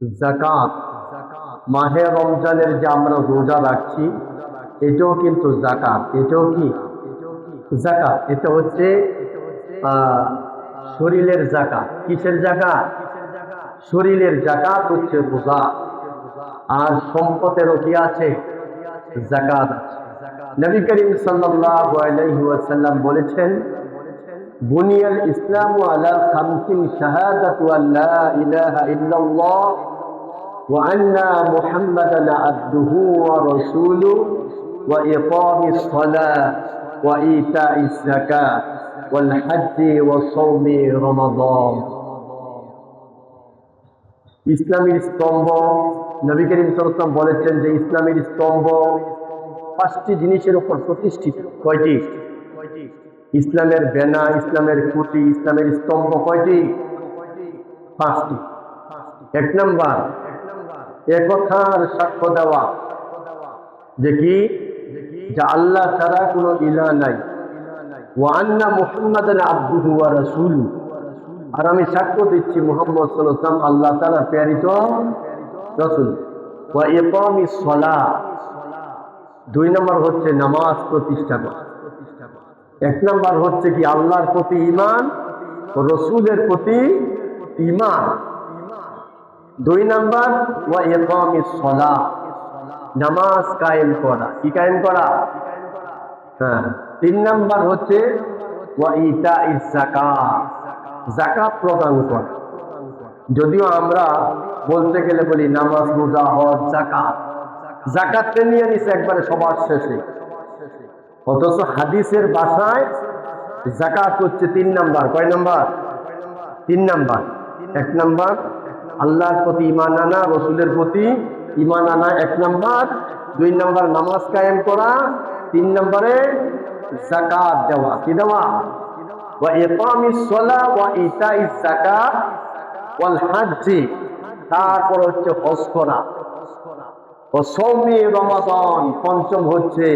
যাকাত, মাহে রমজানের যে আমরা রোজা রাখছি, এটাও কিন্তু যাকাত। এটাও কি যাকাত? এটা হচ্ছে শরীরের যাকাত। কিসের যাকাত? শরীরের যাকাত হচ্ছে রোজা। আর সম্পদেরও কি আছে? যাকাত আছে। নবী করিম সাল্লাল্লাহু আলাইহি ওয়াসাল্লাম বলেছেন, বুনিয়াল ইসলামু আলা খামসিন শাহাদাতু আল্লা ইলাহা ইল্লাল্লাহ ওয়া আন্না মুহাম্মাদান আবদুহু ওয়া রাসূলুহু ওয়া ইকামিস সালাহ ওয়া ইতাইজ যাকাত ওয়াল হজ্জি ওয়া সাওমি রমাদান। ইসলামের স্তম্ভ, নবী করিম সাল্লাল্লাহু আলাইহি ওয়াসাল্লাম বলেছেন যে ইসলামের স্তম্ভ পাঁচটি জিনিসের উপর প্রতিষ্ঠিত। কয়টি? ইসলামের বেনা, ইসলামের খুঁটি, ইসলামের স্তম্ভ কয়টি? পাঁচটি। এক নাম্বার, একথার সাক্ষ্য দেওয়া যে কি, যে আল্লাহ ছাড়া কোনো ইলাহ নাই। ওয়া আন্না মুহাম্মাদান আবদুহু ওয়া রাসূলুহু, আর আমি সাক্ষ্য দিচ্ছি মুহাম্মদ সাল্লাল্লাহু আলাইহি ওয়াসাল্লাম আল্লাহ তাআলার প্রেরিত রাসূল। ওয়া ইকামিস সালাহ, দুই নম্বর হচ্ছে নামাজ প্রতিষ্ঠা করা। এক নম্বর হচ্ছে কি আল্লাহর প্রতি ঈমান ও রাসূলের প্রতি ঈমান। দুই নম্বর ওয়া ইকামিস সালাহ, নামাজ কায়েম করা। কি কায়েম করা? হ্যাঁ। তিন নম্বর হচ্ছে ওয়া ইতাইজ যাকাত, যাকাত প্রদান করা। যদিও আমরা বলতে গেলে বলি নামাজ, রোজা, হজ, যাকাত, যাকাতকে নিয়ে নিছে একবারে সবার শেষে। অথচ হাদিসের ভাষায় যাকাত হচ্ছে তিন নাম্বার। কয় নাম্বার? তিন নাম্বার। এক নাম্বার আল্লাহর প্রতি ঈমান আনা, রাসূলের প্রতি ঈমান আনা, এক নাম্বার। দুই নাম্বার নামাজ কায়েম করা। তিন নম্বরে যাকাত দেওয়া। কি দেওয়া? ওয়া ইকামিস সালাহ ওয়া ইতাইজ যাকাত ওয়াল হজ্জি, তারপর হচ্ছে হজ করা। ও সাওমি রমাদান, পঞ্চম হচ্ছে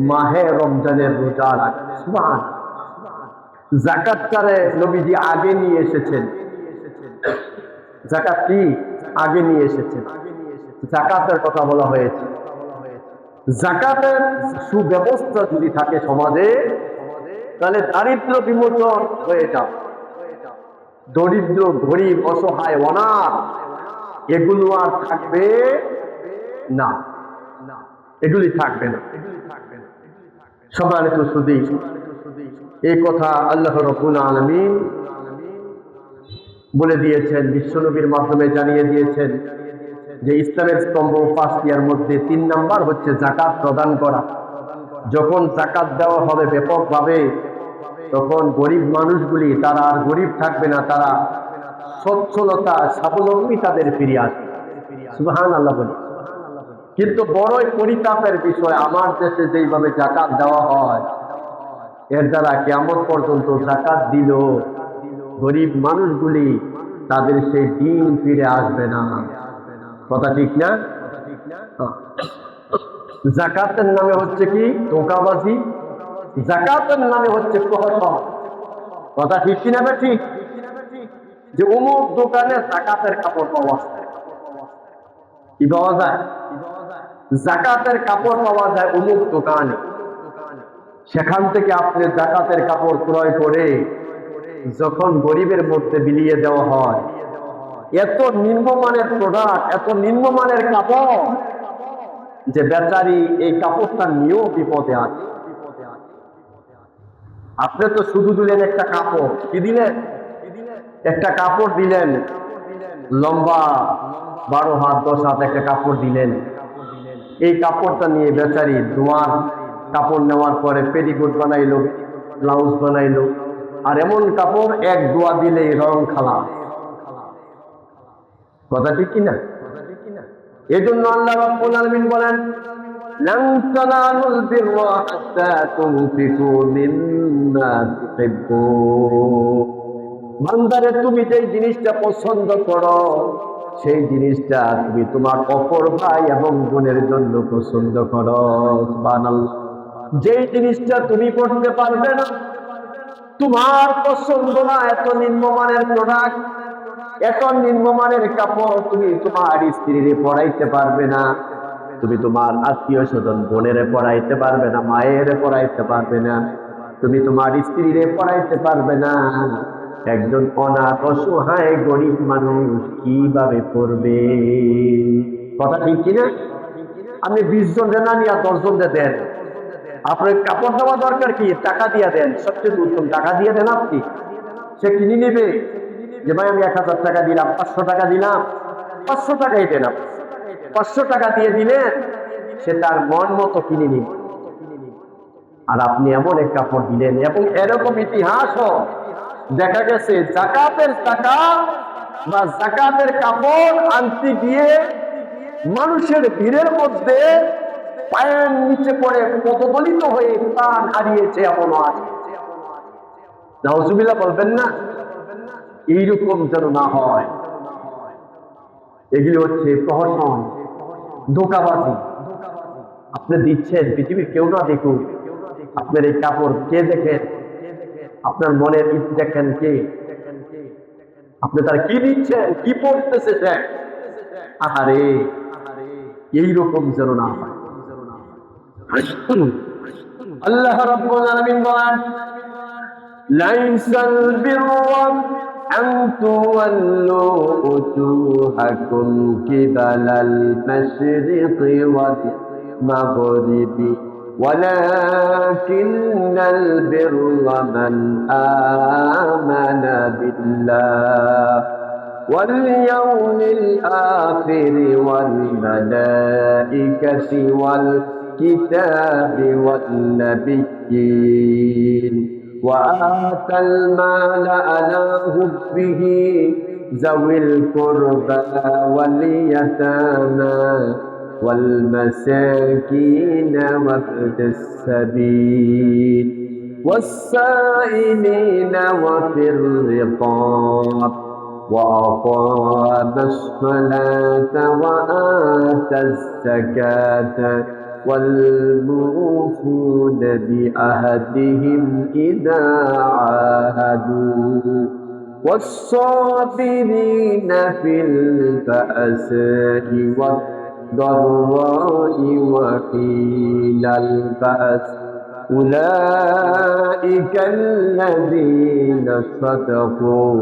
মাহে রমজানের রোজা রাখা। সুবহানাল্লাহ। যাকাতটারে নবীজি আগে নিয়ে এসেছেন। যাকাত কি আগে নিয়ে এসেছেন, যাকাতের কথা বলা হয়েছে। যাকাতের সুব্যবস্থা যদি থাকে সমাজে, তাহলে দারিদ্র বিমোচন হয়ে যাবে। দরিদ্র, গরিব, অসহায়, অনাথ এগুলো আর থাকবে না, এগুলি থাকবে না। সম্মানিত সুধী, এই কথা আল্লাহ রাব্বুল আলামিন বলে দিয়েছেন, বিশ্বনবীর মাধ্যমে জানিয়ে দিয়েছেন যে ইসলামের স্তম্ভ পাঁচটি, এর মধ্যে তিন নাম্বার হচ্ছে যাকাত প্রদান করা। যখন যাকাত দেওয়া হবে ব্যাপকভাবে, তখন গরিব মানুষগুলি তারা আর গরিব থাকবে না, তারা সচ্ছলতা, স্বাবলম্বী তাদের ফিরে আসবে। সুবহানাল্লাহ বলি। কিন্তু বড়ই পরিতাপের বিষয়, আমার দেশে যেইভাবে যাকাত দেওয়া হয়, এর দ্বারা কিয়ামত পর্যন্ত যাকাত দিল গরিব মানুষগুলি, তাদের সেই দিন ফিরে আসবে না। কথা ঠিক না? যাকাতের নামে হচ্ছে কি ধোঁকাবাজি, যাকাতের নামে হচ্ছে প্রহসন। কথা ঠিক কিনা? ঠিক। যে অমুক দোকানে যাকাতের কাপড় পাওয়া যায়। কি পাওয়া যায়? যাকাতের কাপড় পাওয়া যায় অমুক দোকানে। সেখান থেকে আপনি যাকাতের কাপড় ক্রয় করে যখন গরিবের মধ্যে বিলিয়ে দেওয়া হয়, এত নিম্নমানের প্রোডাক্ট, এত নিম্নমানের কাপড় যে বেচারি এই কাপড়টা নিয়েও বিপদে আছে। আপনি তো শুধু দিলেন একটা কাপড়। কি দিলেন? একটা কাপড় দিলেন, লম্বা 12 হাত 10 হাত একটা কাপড় দিলেন। এই কাপড়টা নিয়ে বেচারি তোমার কাপড় নেওয়ার পরে পেটিকোট বানাইলো, ব্লাউজ বানাইলো, আর এমন কাপড় এক দোয়া দিলেই রং খালাস। কথা ঠিক কিনা? এই জন্য আল্লাহ রাব্বুল আলামিন বলেন, লান তানালুল বিররা হাত্তা তুনফিকু মিম্মা তুহিব্বুন। বান্দারে, তুমি যেই জিনিসটা পছন্দ করো, সেই জিনিসটা তুমি তোমার অপর ভাই এবং বোনের জন্য পছন্দ করো। সুবহানাল্লাহ। যেই জিনিসটা তুমি করতে পারবে না, তোমার পছন্দ না, এত নিম্নমানের প্রোডাক্ট, এত নিম্নমানের কাপড় তুমি তোমার স্ত্রীরে পরাইতে পারবে না, তুমি তোমার আত্মীয় স্বজন বোনেরে পড়াইতে পারবে না, মায়ের পড়াইতে পারবে না, তুমি তোমার স্ত্রীরে পড়াইতে পারবে না, একজন অনাথ অসহায় গরিব মানুষ কিভাবে পড়বে? কথা ঠিক কিনা? আপনি 20 জন না নিয়ে 10 জন দেন, আপনার কাপড় দেওয়া দরকার কি? টাকা দিয়ে দেন, সবচেয়ে উত্তম, টাকা দিয়ে দেন আপনি, সে কিনে নেবে। যে ভাই আমি 1000 টাকা দিলাম, 500 টাকা দিলাম, 500 টাকাই দেন, 500 টাকা দিয়ে দিলেন, সে তার মন মতো কিনে নিবে। আর আপনি এমন এক কাপড় দিলেন, এবং এরকম ইতিহাসও দেখা গেছে যাকাতের টাকা বা যাকাতের কাপড় আনতে গিয়ে মানুষের ভিড়ের মধ্যে পায়ের নিচে পড়ে পদদলিত হয়ে প্রাণ হারিয়েছে এমনও আছে। নাউজুবিল্লাহ বলবেন না? এইরকম যেন না হয়। এগুলি হচ্ছে প্রহসন, ধোঁকাবাজি। আপনি দিচ্ছেন, পৃথিবীর কেউ না দেখুন, আপনার এই কাপড় কে দেখেন? আপনার মনের ঈদ দেখেন কে? আপনি তার কি দিচ্ছেন, কি পড়তেছে সে? আহারে, এইরকম যেন না হয়। আল্লাহ রাব্বুল আলামিন বলেন, লাইসাল বিররা আন তুওয়াল্লু উজুহাকুম কিবালাল মাশরিকি ওয়াল মাগরিবি ولكن البر من آمن بالله واليوم الآخر والملائكة والكتاب والنبيين وآتى المال على حبه ذوي القربى واليتامى والمساكين وابن السبيل والسائلين وفي الرقاب وأقام الصلاة وآتى الزكاة والموفون بعهدهم إذا عاهدوا والصابرين في البأساء والضراء وحين البأس أولئك الذين صدقوا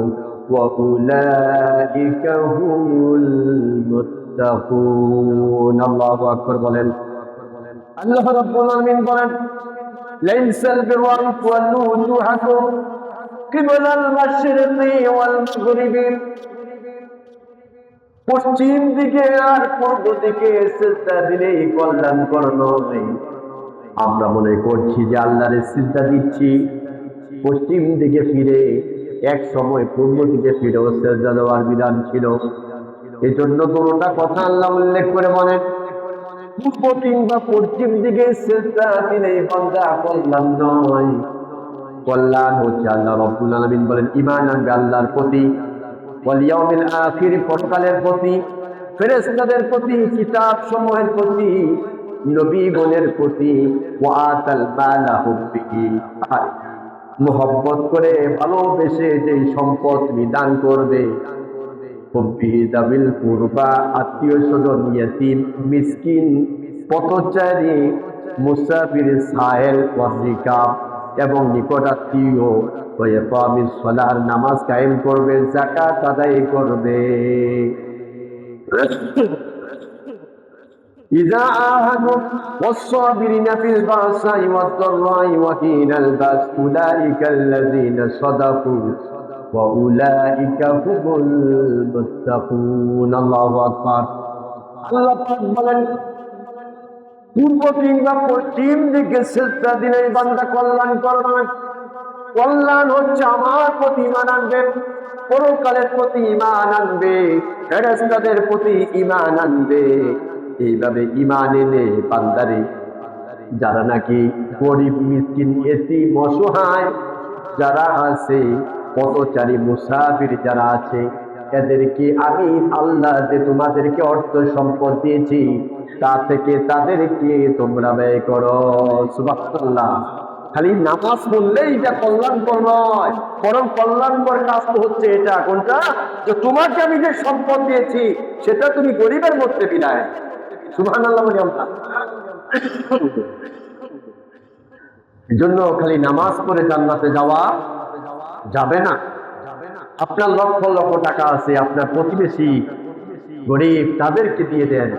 وأولئك هم المتقون الله أكبر বলেন আল্লাহ রাব্বুল আলামিন বলেন লাইসাল বিররা আন তুওয়াল্লু উজুহাকুম কিবালাল মাশরিকি ওয়াল মাগরিবি পশ্চিম দিকে আর পূর্ব দিকে সিজদা দিলেই কল্যাণকর নয়। আমরা মনে করছি যে আল্লাহরে সিজদা দিচ্ছি, পশ্চিম দিকে ফিরে, এক সময় পূর্ব দিকে ফিরেও সিজদা দেওয়ার বিধান ছিল। এই জন্য কোনটা কথা আল্লাহ উল্লেখ করে বলেন পূর্ব কিংবা পশ্চিম দিকে সিজদা দিলেই বান্দা কল্যাণ নয়। কল্যাণ হচ্ছে আল্লাহ রাব্বুল আলামিন বলেন ঈমান আনবে আল্লাহর প্রতি, ওয়াল ইয়াউমিল আখির পরকালের প্রতি, ফেরেশতাদের প্রতি, কিতাব সমূহের প্রতি, নবীগণের প্রতি, ওয়া আতাল মালা হুব্বিহি, মুহাব্বত করে ভালোবেসে যেই সম্পদ দান করবে, হুব্বিহি যাবিল কুরবা, আত্মীয় স্বজন, ইয়াতীম, মিসকিন, পথচারী, মুসাফির, সায়েল, ওয়ার রিকাব এবং নিকটাত্মীয়, হয়ে ইকামিস সালাহ, নামাজ কায়েম করবে, যাকাত আদায় করবে। ইযা আহাদু ওয়াস-সাবিরিনা ফিল বাসাই ওয়াদ-দাররাই ওয়া হিনাল বাস উলাইকাল্লাযীনা সাদাকু ওয়া উলাইকা হুমুল মুত্তাকুন। আল্লাহু আকবার। আল্লাহ পাক বলেন পূর্ব কিংবা পশ্চিম দিকে সিজদা দিলে বান্দা কল্যাণ করবে। কল্যাণ হচ্ছে আমার প্রতি ঈমান আনবে, পরকালের প্রতি ঈমান আনবে, ফেরেশতাদের প্রতি ঈমান আনবে। এইভাবে ঈমান এনে বান্দারে যারা নাকি গরিব, মিসকিন, এতিম, অসহায় যারা আছে, পথচারী, মুসাফির যারা আছে, এদেরকে আমি আল্লাহ যে তোমাদেরকে অর্থ সম্পদ দিয়েছি তা থেকে তাদেরকে তোমরা ব্যয় করো। সুবহানাল্লাহ। খালি নামাজ পড়লেই এটা কল্যাণকর নয়, বরং কল্যাণকর কাজ তো হচ্ছে এটা, কোনটা? যে তোমাকে আমি যে সম্পদ দিয়েছি সেটা তুমি গরিবের মধ্যে বিলায়। সুবহানাল্লাহ বলি আমরা। এই জন্য খালি নামাজ পড়ে জান্নাতে যাওয়া যাবে না। আপনার লক্ষ লক্ষ টাকা আছে, আপনার প্রতিবেশী গরিব, তাদেরকে দিয়ে দেন।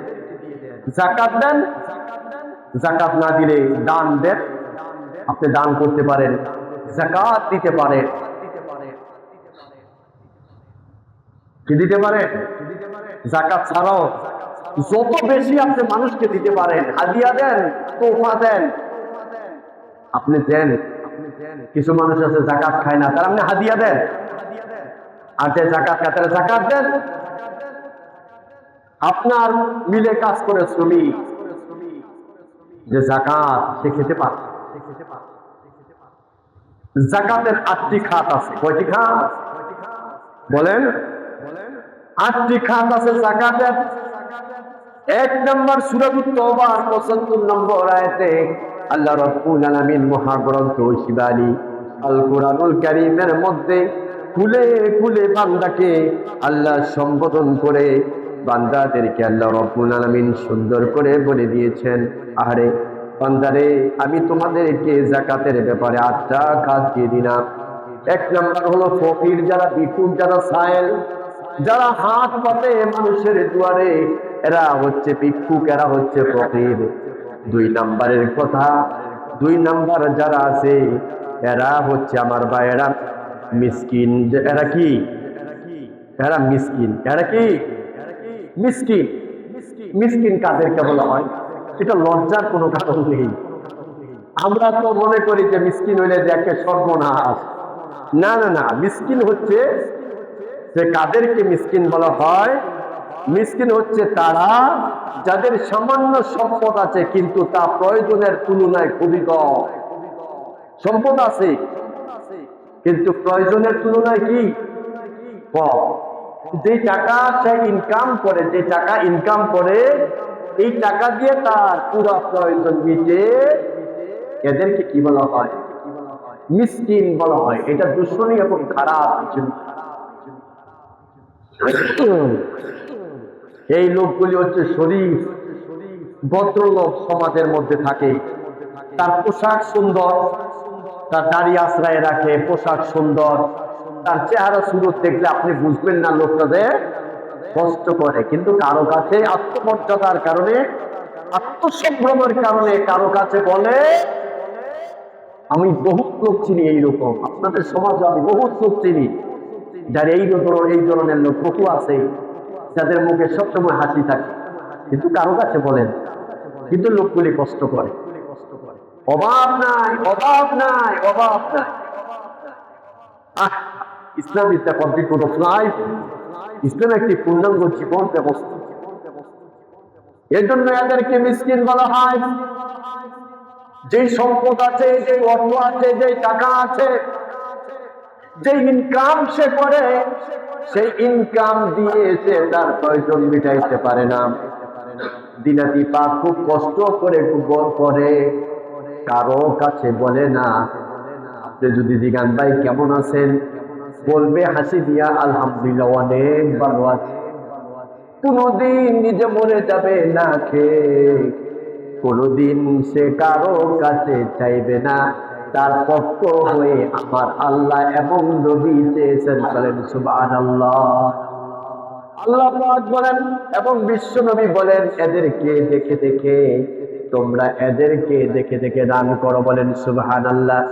যাকাত দেন, যাকাত না দিলে দান দেন। আপনি দান করতে পারেন, যাকাত দিতে পারেন। কি দিতে পারেন? যাকাত ছাড়াও যত বেশি আপনি মানুষকে দিতে পারেন, হাদিয়া দেন, তোফা দেন, আপনি দেন। কিছু মানুষ আছে যাকাত খায় না, তার আপনি হাদিয়া দেন। আর যে যাকাত খায় তারা যাকাত দেন। আপনার মিলে কাজ করে শ্রমিক, যে যাকাত সে খেতে পারে। যাকাতের 8টি খাত আছে। কয়টি খাত বলেন? 8টি খাত আছে যাকাতের। 1 নম্বর সূরা তাওবার 75 নম্বর আয়াতে আল্লাহ রাব্বুল আলামিন মহাগ্রন্থ শিবানী আল কোরআনুল কারীমের মধ্যে খুলে খুলে বান্দাকে আল্লাহ সম্বোধন করে বান্দাদেরকে আল্লাহ রাব্বুল আলামিন সুন্দর করে বলে দিয়েছেন, আরে বান্দারে, আমি তোমাদেরকে যাকাতের ব্যাপারে 8টা খাত দিয়ে দিলাম। 1 নম্বর হলো ফকির, যারা ভিক্ষুক, যারা সায়েল, যারা হাত পাতে মানুষের দুয়ারে, এরা হচ্ছে ভিক্ষুক, এরা হচ্ছে ফকির। 2 নম্বরের কথা, 2 নম্বর যারা আছে এরা হচ্ছে আমার ভাইয়েরা মিসকিন। এরা কি? এরা মিসকিন। এরা কি? মিসকিন। মিসকিন কাদেরকে বলা হয়? এটা লজ্জার কোনো কারণ নেই। আমরা তো মনে করি যে মিসকিন হইলে দেখে সর্বনাশ। না না না, মিসকিন হচ্ছে যে কাদেরকে মিসকিন বলা হয়? মিসকিন হচ্ছে তারা যাদের সামান্য সম্পদ আছে কিন্তু তা প্রয়োজনের তুলনায় খুবই কম। সম্পদ আছে কিন্তু প্রয়োজনের তুলনায় কি? কম। যে টাকা সে ইনকাম করে, যে টাকা ইনকাম করে, এই টাকা দিয়ে তার পুরো প্রয়োজন মিটে, এদেরকে কি বলা হয়? মিসকিন বলা হয়। এটা দূষণীয় এবং খারাপ কিছু। এই লোকগুলি হচ্ছে শরীফ ভদ্রলোক, সমাজের মধ্যে থাকে, তার পোশাক সুন্দর, তার দাড়ি আশ্রয় রাখে, পোশাক সুন্দর, তার চেহারা সুরত দেখলে আপনি বুঝবেন না লোকটা যে কষ্ট করে, কিন্তু কারো কাছে আত্মমর্যাদার কারণে, আত্মসম্ভ্রমের কারণে কারো কাছে বলে। আমি বহুত লোক চিনি এইরকম, আপনাদের সমাজে আমি বহুত লোক চিনি যার এই ধরনের লোক বহু আছে, যাদের মুখে সবসময় হাসি থাকে কিন্তু কারো কাছে বলেন, কিন্তু লোকগুলি কষ্ট করে। অভাব নাই, অভাব নাই, অভাব নাই। Islam is the complete code of life. Islam একটি পূর্ণাঙ্গ জীবন ব্যবস্থা। এর জন্য এদেরকে মিসকিন বলা হয়। যে সম্পদ আছে, যে অর্থ আছে, যে টাকা আছে, যে ইনকাম সে করে, সেই ইনকাম দিয়ে সে তার প্রয়োজন মিটাইতে পারে না। দিনাতি পাক খুব কষ্ট করে, খুব করে, কারো কাছে বলে না। আপনি যদি জিজ্ঞান ভাই কেমন আছেন, বলবে হাসি দিয়া আলহামদুলিল্লাহ অনেক ভালো আছে। কোনদিন নিজে মরে যাবে না খেয়ে, কোনদিন সে কারো কাছে চাইবে না। তার পক্ষ হয়ে আমার আল্লাহ এবং নবী চেয়েছেন, বলেন সুবহানাল্লাহ। আল্লাহ পাক বলেন এবং বিশ্ব নবী বলেন, এদেরকে দেখে দেখে তোমরা এদেরকে দেখে দেখে দান করো, বলেন সুবহানাল্লাহ।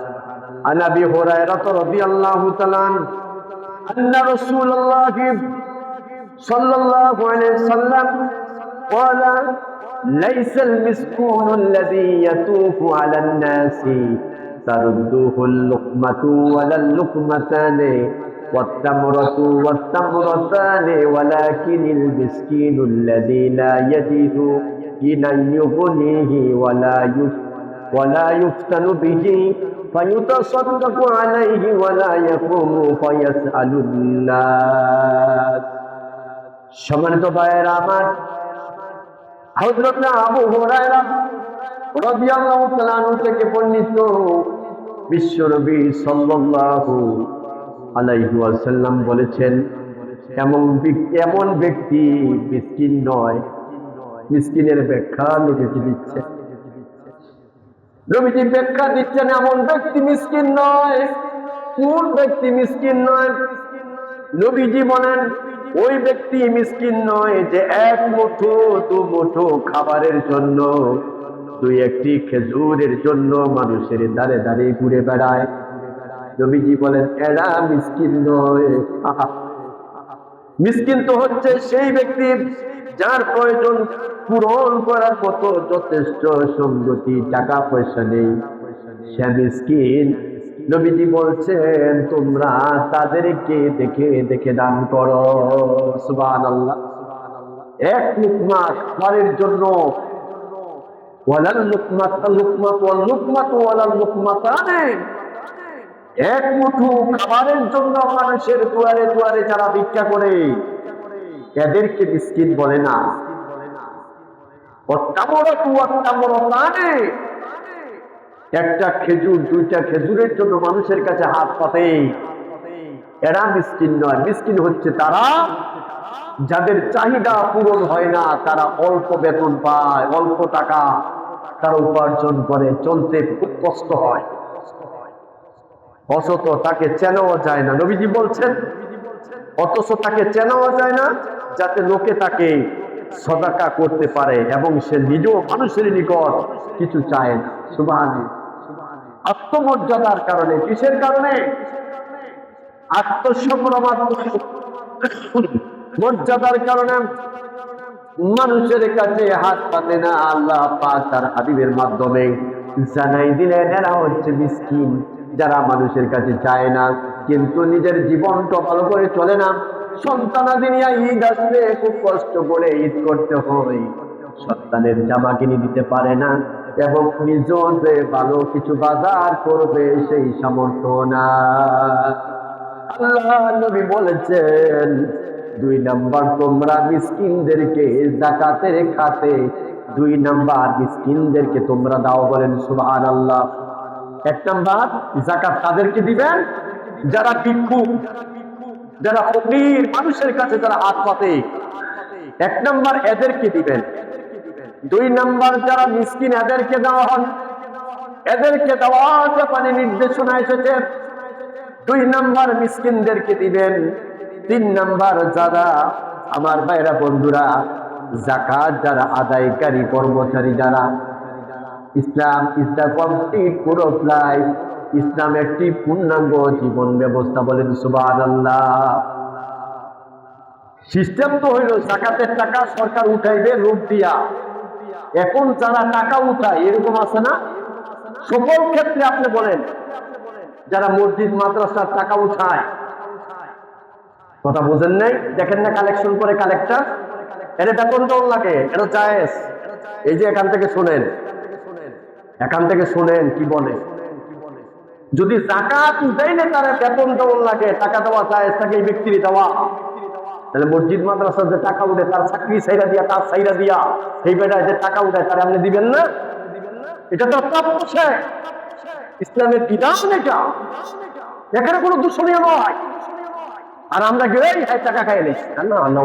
আন আবি হুরায়রা রাদিয়াল্লাহু তাআলা আন্না রাসূলুল্লাহ সাল্লাল্লাহু আলাইহি ওয়াসাল্লাম قال ليس المسكون الذي يطوف على الناس ترده اللقمة ولا اللقمتان والتمرة والتمرتان ولكن المسكين الذي لا يجد غنى يغنيه ولا يفتن به فيتصدق عليه ولا يقوم فيسأل الناس। সম্মানিত ভাইয়েরা আমার, হযরত আবু হুরায়রা রাদিয়াল্লাহু তাআলা আনহু থেকে বর্ণিত, বিশ্বনবী সাল্লাল্লাহু আলাইহি ওয়াসাল্লাম বলেছেন, এমন ব্যক্তি মিসকিন নয়। মিসকিনের ব্যাখ্যা নবীজি দিচ্ছেন। নবীজি ব্যাখ্যা দিচ্ছেন এমন ব্যক্তি মিসকিন নয়। কোন ব্যক্তি মিসকিন নয়? নবীজি বলেন ওই ব্যক্তি মিসকিন নয় যে এক মুঠো দু মুঠো খাবারের জন্য, দুই একটি খেজুরের জন্য মানুষের দ্বারে দ্বারে ঘুরে বেড়ায়। নবীজি বলেন এরা মিসকিন নয়। মিসকিন তো হচ্ছে সেই ব্যক্তি যার প্রয়োজন পূরণ করার মতো যথেষ্ট সম্পত্তি টাকা পয়সা নেই, সে মিসকিন। নবীজি বলছেন তোমরা তাদেরকে দেখে দেখে দান করো। সুবহানাল্লাহ। এক লুকমা খাবারের জন্য ওয়ালাল লুকমাতু লুকমাতু ওয়ালাল লুকমাতানে, এক মুঠো খাবারের জন্য মানুষের দুয়ারে দুয়ারে যারা ভিক্ষা করে এদেরকে মিসকিন বলে না। একটা খেজুর দুইটা খেজুরের জন্য মানুষের কাছে হাত পাতে, এরা মিসকিন নয়। মিসকিন হচ্ছে তারা যাদের চাহিদা পূরণ হয় না, তারা অল্প বেতন পায়, অল্প টাকা তারা উপার্জন করে, চলতে খুব কষ্ট হয়, অথচ তাকে চেনাও যায় না। নবীজি বলছেন অথচ তাকে চেনাও যায় না, যাতে লোকে তাকে সদাকা করতে পারে এবং সে নিজেও মানুষের নিকট কিছু চায় না। সুবহানাল্লাহ। আত্মমর্যাদার কারণে, কিসের কারণে? আত্মসম্মান মর্যাদার কারণে মানুষের কাছে হাত পাতে না। আল্লাহ পাক তার হাবিবের মাধ্যমে জানাই দিলেন এরা হচ্ছে মিসকিন, যারা মানুষের কাছে চায় না কিন্তু নিজের জীবনটা ভালো করে চলে না। সন্তানাদি নিয়ে ঈদ আসলে খুব কষ্ট করে ঈদ করতে হয়, সন্তানের জামা কিনে দিতে পারে না এবং নিজেও যে ভালো কিছু বাজার করবে সেই সামর্থ্য না। আল্লাহ নবী বলেছেন 2 নাম্বার তোমরা মিসকিনদেরকে যাকাতের খাতে 2 নাম্বার মিসকিনদেরকে তোমরা দাও। বলেন সুবহানাল্লাহ। 1 নাম্বার যাকাত তাদেরকে দিবেন যারা ভিক্ষুক, যারা ফকির, মানুষের কাছে যারা হাত পাতে, 1 নাম্বার এদেরকে দিবেন। 2 নাম্বার যারা মিসকিন এদেরকে দেওয়া হন, এদেরকে দেওয়ার ব্যাপারে নির্দেশনা এসেছে। 2 নাম্বার মিসকিনদেরকে দিবেন। 3 নাম্বার যারা আমার ভাইরা বন্ধুরা যাকাত যারা আদায়কারী কর্মচারী, যারা Islam is the complete code of life, Islam একটি পূর্ণাঙ্গ জীবন ব্যবস্থা। বলেন সুবহানাল্লাহ। সিস্টেম তো হইল যাকাতের টাকা সরকার উঠাইবে লোক দিয়া। এখন যারা টাকা উঠায় এরকম আছে না? সকল ক্ষেত্রে আপনি বলেন যারা মসজিদ মাদ্রাসার টাকা উঠায়, কথা বোঝেন নাই? দেখেন না কালেকশন করে কালেক্টর, এর বেতন দেওয়ার লাগে, এটা জায়েজ। এই যে এখান থেকে শোনেন, এখান থেকে শোনেন কি বলে। যদি যাকাত উঠাইলে তারা বেতন দেওয়ার লাগে, টাকা দেওয়া জায়েজ থাকে এই ব্যক্তির দেওয়া, তাহলে মসজিদ মাদ্রাসার যে টাকা উঠে তার চাকরি ছাইরা দিয়া, তার ছাইরা দিয়া সেই বেটায় যে টাকা উঠায় তারা আপনি দিবেন না? এটা তো প্রাপ্য, ইসলামের বিধান এটা, এখানে কোনো দূষণীয় নয়। আর আমরা গেলেই টাকা খাই নেই না, আল্লাহ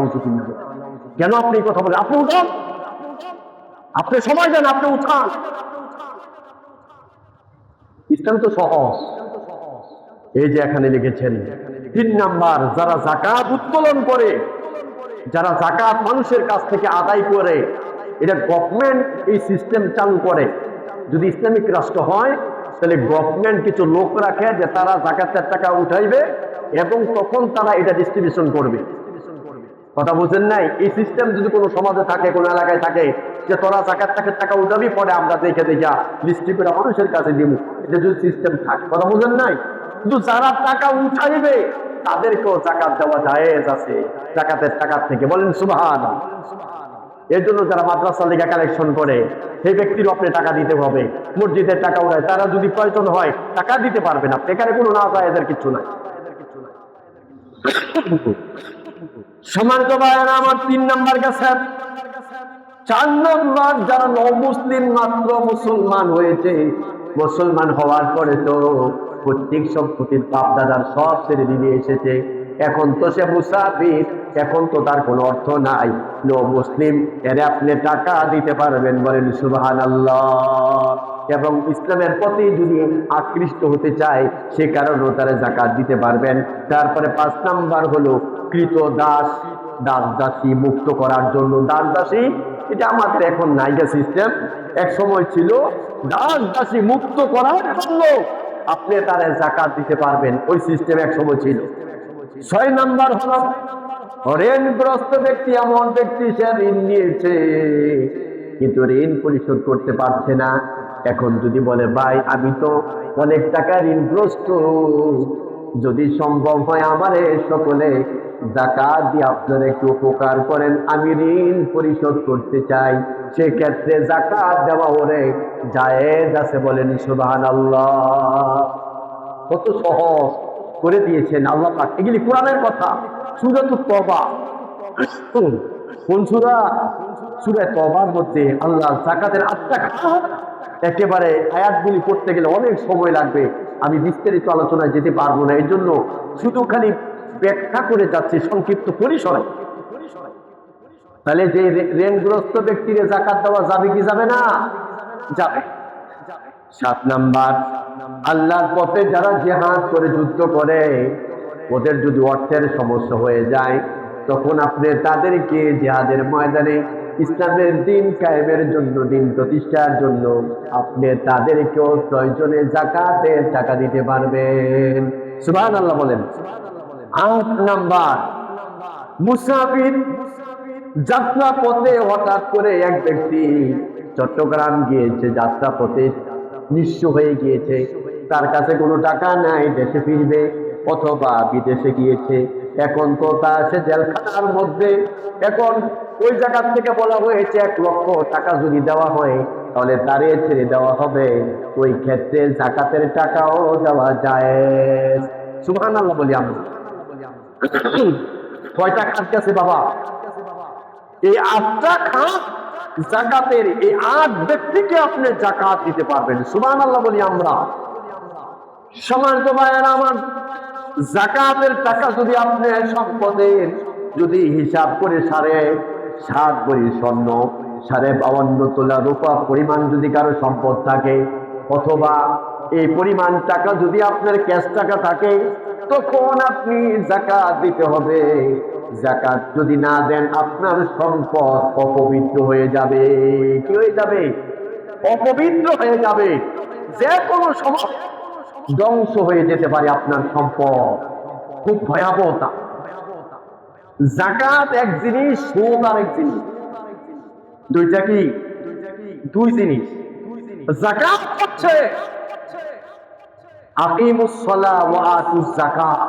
কেন আপনি কথা বলেন? আপনি উঠান, আপনি সময় দেন, আপনি উঠান। ইসলাম তো সহজ। এই যে এখানে লিখেছেন 3 নাম্বার যারা যাকাত উত্তোলন করে, যারা যাকাত মানুষের কাছ থেকে আদায় করে, এটা গভর্নমেন্ট এই সিস্টেম চালু করে। যদি ইসলামিক রাষ্ট্র হয় তাহলে গভর্নমেন্ট কিছু লোক রাখে যে তারা যাকাতের টাকা উঠাইবে এবং তখন তারা এটা ডিস্ট্রিবিউশন করবে। কথা বুঝেন নাই? এই সিস্টেম যদি কোনো সমাজে থাকে, কোনো এলাকায় থাকে যে তোরা যাকাত টাকা উঠাবি, পরে আমরা দেখে দেখা লিস্টি করে মানুষের কাছে দিব, এটা যদি সিস্টেম থাকে, কথা বুঝেন নাই? কিন্তু যারা টাকা উঠাইবে তাদেরকেও যাকাত দেওয়া জায়েজ আছে যাকাতের টাকা থেকে। বলেন সুবহানাল্লাহ। এর জন্য যারা মাদ্রাসা লেখা কালেকশন করে সেই ব্যক্তির আপনি টাকা দিতে হবে। মসজিদের টাকা উঠায় তারা যদি প্রয়োজন হয় টাকা দিতে পারবে না, এখানে কোনো না যায় এদের কিছু নাই। সম্মানিত ভাইয়েরা আমার 3 নাম্বার গেছে। 4 নাম্বার যারা নও মুসলিম মাত্র মুসলমান হয়েছে মুসলমান হওয়ার পরে তো প্রত্যেক সম্পত্তির বাপ দাদার সব ছেড়ে দিয়ে এসেছে, এখন তো সে মুসাফির, এখন তো তার কোনো অর্থ নাই, নো মুসলিম, এর আপনি টাকা দিতে পারবেন, বলেন সুবহানাল্লাহ। এবং ইসলামের প্রতি যদি আকৃষ্ট হতে চায় সে কারণেও তারা যাকাত দিতে পারবেন। তারপরে 5 নাম্বার হলো কৃত দাস, দাস দাসী মুক্ত করার জন্য। দাস দাসী এটা আমাদের এখন নাইকা সিস্টেম, এক সময় ছিল দাস দাসী মুক্ত করার জন্য আপনি তারা যাকাত দিতে পারবেন, ওই সিস্টেম এক সময় ছিল। 6 নাম্বার হলো ঋণগ্রস্ত ব্যক্তি, এমন ব্যক্তি সে ঋণ নিয়েছে কিন্তু ঋণ পরিশোধ করতে পারছে না। এখন যদি বলে ভাই আমি তো অনেক টাকা ঋণগ্রস্ত, যদি সম্ভব হয় আমার সকলে যাকাত দিয়ে আপনারা একটু উপকার করেন, আমি ঋণ পরিশোধ করতে চাই, সেক্ষেত্রে যাকাত দেওয়া ওরে জায়েজ আছে, বলেন সুবহানাল্লাহ। কত সহজ করে দিয়েছেন আল্লাহ পাক। এগুলি কোরআনের কথা। সূরাতুত তওবা, কোন সূরা? সূরা তওবার মধ্যে আল্লাহ যাকাতের 8টা খাত, একেবারে আয়াতগুলি পড়তে গেলে অনেক সময় লাগবে, আমি বিস্তারিত আলোচনায় যেতে পারবো না, এই জন্য শুধু খালি ব্যাখ্যা করে যাচ্ছি সংক্ষিপ্ত পরিসরে। তাহলে যে ঋণগ্রস্ত ব্যক্তির যাকাত দেওয়া যাবে কি যাবে না? যাবে। 7 নাম্বার, আল্লাহর পথে যারা জিহাদ করে যুদ্ধ করে, ওদের যদি অর্থের সমস্যা হয়ে যায় তখন আপনি তাদেরকে জিহাদের ময়দানে ইসলামের দিন কায়েমের জন্য, দিন প্রতিষ্ঠার জন্য আপনি তাদেরকেও প্রয়োজনে যাকাতের টাকা দিতে পারবেন। সুবহানাল্লাহ বলেন। 8 নাম্বার, মুসাফির, যাত্রা পথে হঠাৎ করে এক ব্যক্তি চট্টগ্রাম গিয়েছে, যাত্রা পথে নিঃস্ব হয়ে গিয়েছে, তার কাছে কোনো টাকা নাই, দেশে ফিরবে অথবা বিদেশে গিয়েছে, এখন তো তা সে জেলখানার মধ্যে। এখন ওই জায়গা থেকে বলা হয়েছে 1 লক্ষ টাকা যদি দেওয়া হয় তাহলে তারে ছেড়ে দেওয়া হবে, ওই ক্ষেত্রে যাকাতের টাকাও দেওয়া যায়। সুবহানাল্লাহ বলি আমরা। কয়টা খাত গেছে বাবা? এই 8টা খাত যাকাতের, এই 8 ব্যক্তিকে আপনি যাকাত দিতে পারবেন। সুবহানাল্লাহ বলি আমরা। সম্মানিত ভাইয়েরা আমার, যাকাতের টাকা যদি আপনি সম্পদের যদি হিসাব করে 7.5 ভরি স্বর্ণ, 52 তোলা রূপা পরিমাণ যদি কারো সম্পদ থাকে, অথবা এই পরিমাণ টাকা যদি আপনার ক্যাশ টাকা থাকে, তখন আপনি যাকাত দিতে হবে। যাকাত যদি না দেন আপনার সম্পদ অপবিত্র হয়ে যাবে। কি হয়ে যাবে? অপবিত্র হয়ে যাবে। যে কোনো সময় ধ্বংস হয়ে যেতে পারে আপনার সম্পদ, খুব ভয়াবহতা। যাকাত এক জিনিস, সুদ আরেক জিনিস। দুইটা কি? 2 জিনিস। যাকাত হচ্ছে আকিমুস সালাহ ওয়া আতুজ যাকাত,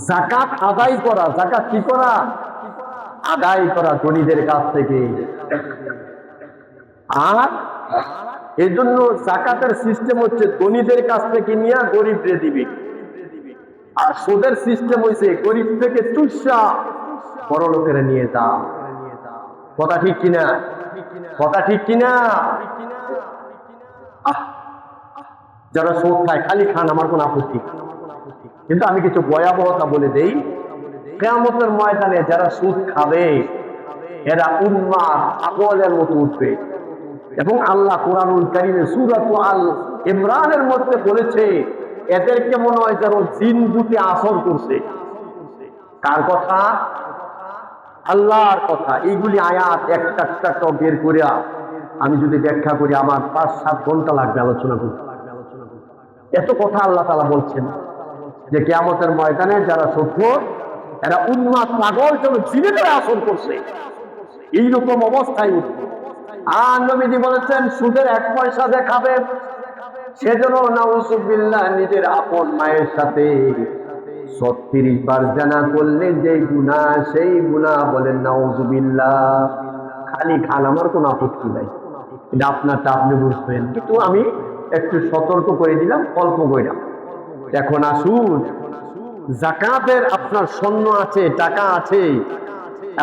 যাকাত আদায় করা। যাকাত কি করা? আদায় করা ধনীদের কাছ থেকে। আর এই জন্য যাকাতের সিস্টেম হচ্ছে ধনীদের কাছ থেকে নিয়ে গরিবরে দিবে, আর সুদের সিস্টেম হয়েছে গরিব থেকে চুষা বড় লোকেরা নিয়ে যা। কথা ঠিক কিনা? কথা ঠিক কিনা? যারা সুদ খায়, খালি খান, আমার কোন আপত্তি, কিন্তু আমি কিছু ভয়াবহতা বলে দেই। কিয়ামতের ময়দানে যারা সুদ খাবে এরা উন্মাদ পাগলের মতো উঠবে। এবং আল্লাহ কুরআনুল কারীমে সূরাত আল ইমরানের মধ্যে বলেছে এদেরকে মনে হয় যেন জিন ভূতে আসর করছে। কার কথা? আল্লাহর কথা। এইগুলি আয়াত একটা একটা বের করে আমি যদি ব্যাখ্যা করি আমার 5-7 ঘন্টা লাগবে আলোচনা করতে। এত কথা আল্লাহ তাআলা বলছেন যে কিয়ামতের ময়দানে যারা সুদখোর এরা উন্মাদ পাগল যেন জিনেরা আসর করছে, এইরকম অবস্থায় উঠবে। আর নবীজি বলেছেন সুদের 1 পয়সা যে খাবে সেজন্য নাউযুবিল্লাহ নিজের আপন মায়ের সাথে 36 বার জানা করলে যে গুনাহ, সেই গুনাহ বলেন নাউযুবিল্লাহ। খালি খান, আমার কোনো আপত্তি নাই, এটা আপনারটা আপনি বুঝবেন, কিন্তু আমি একটু সতর্ক করে দিলাম অল্প কইরা। এখন আসুন, যাকাতের আপনার স্বর্ণ আছে, টাকা আছে,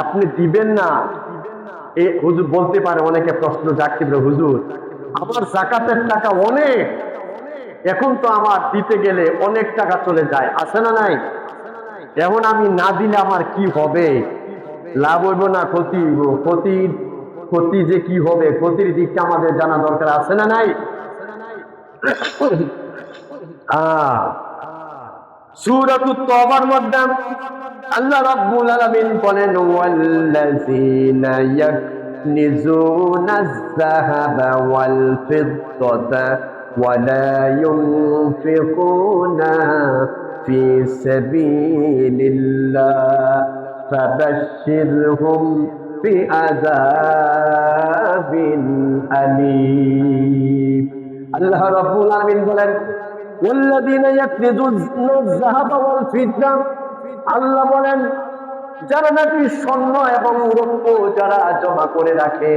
আপনি দিবেন না। হুজুর বলতে পারে, অনেকে প্রশ্ন জাগতে পারে, হুজুর আমার যাকাতের টাকা অনেক, এখন তো আমার দিতে গেলে অনেক টাকা চলে যায়, আছে না নাই? এখন আমি না দিলে আমার কি হবে? লাভ হইব না ক্ষতি হইব? ক্ষতি যে কি হবে, ক্ষতির দিকটা আমাদের জানা দরকার, আছে না নাই? সূরাতুত তাওবার মধ্যে আল্লাহ রাব্বুল আলামিন বলেন, ওয়াল্লাযীনা ইয়াকনিজুনাজ যাহাবা ওয়াল ফিদ্দাতা ওয়া লা ইউনফিকুনা ফি সাবিলিল্লাহ ফাবাশশিরহুম বিআযাবিন আলীম। আল্লাহ রাব্বুল আলামিন বলেন, ওয়াল্লাযীনা ইয়াকনিজুনা যাহাবা ওয়াল ফিদ্দা, আল্লাহ বলেন যারা নাকি স্বর্ণ এবং রৌপ্য যারা জমা করে রাখে,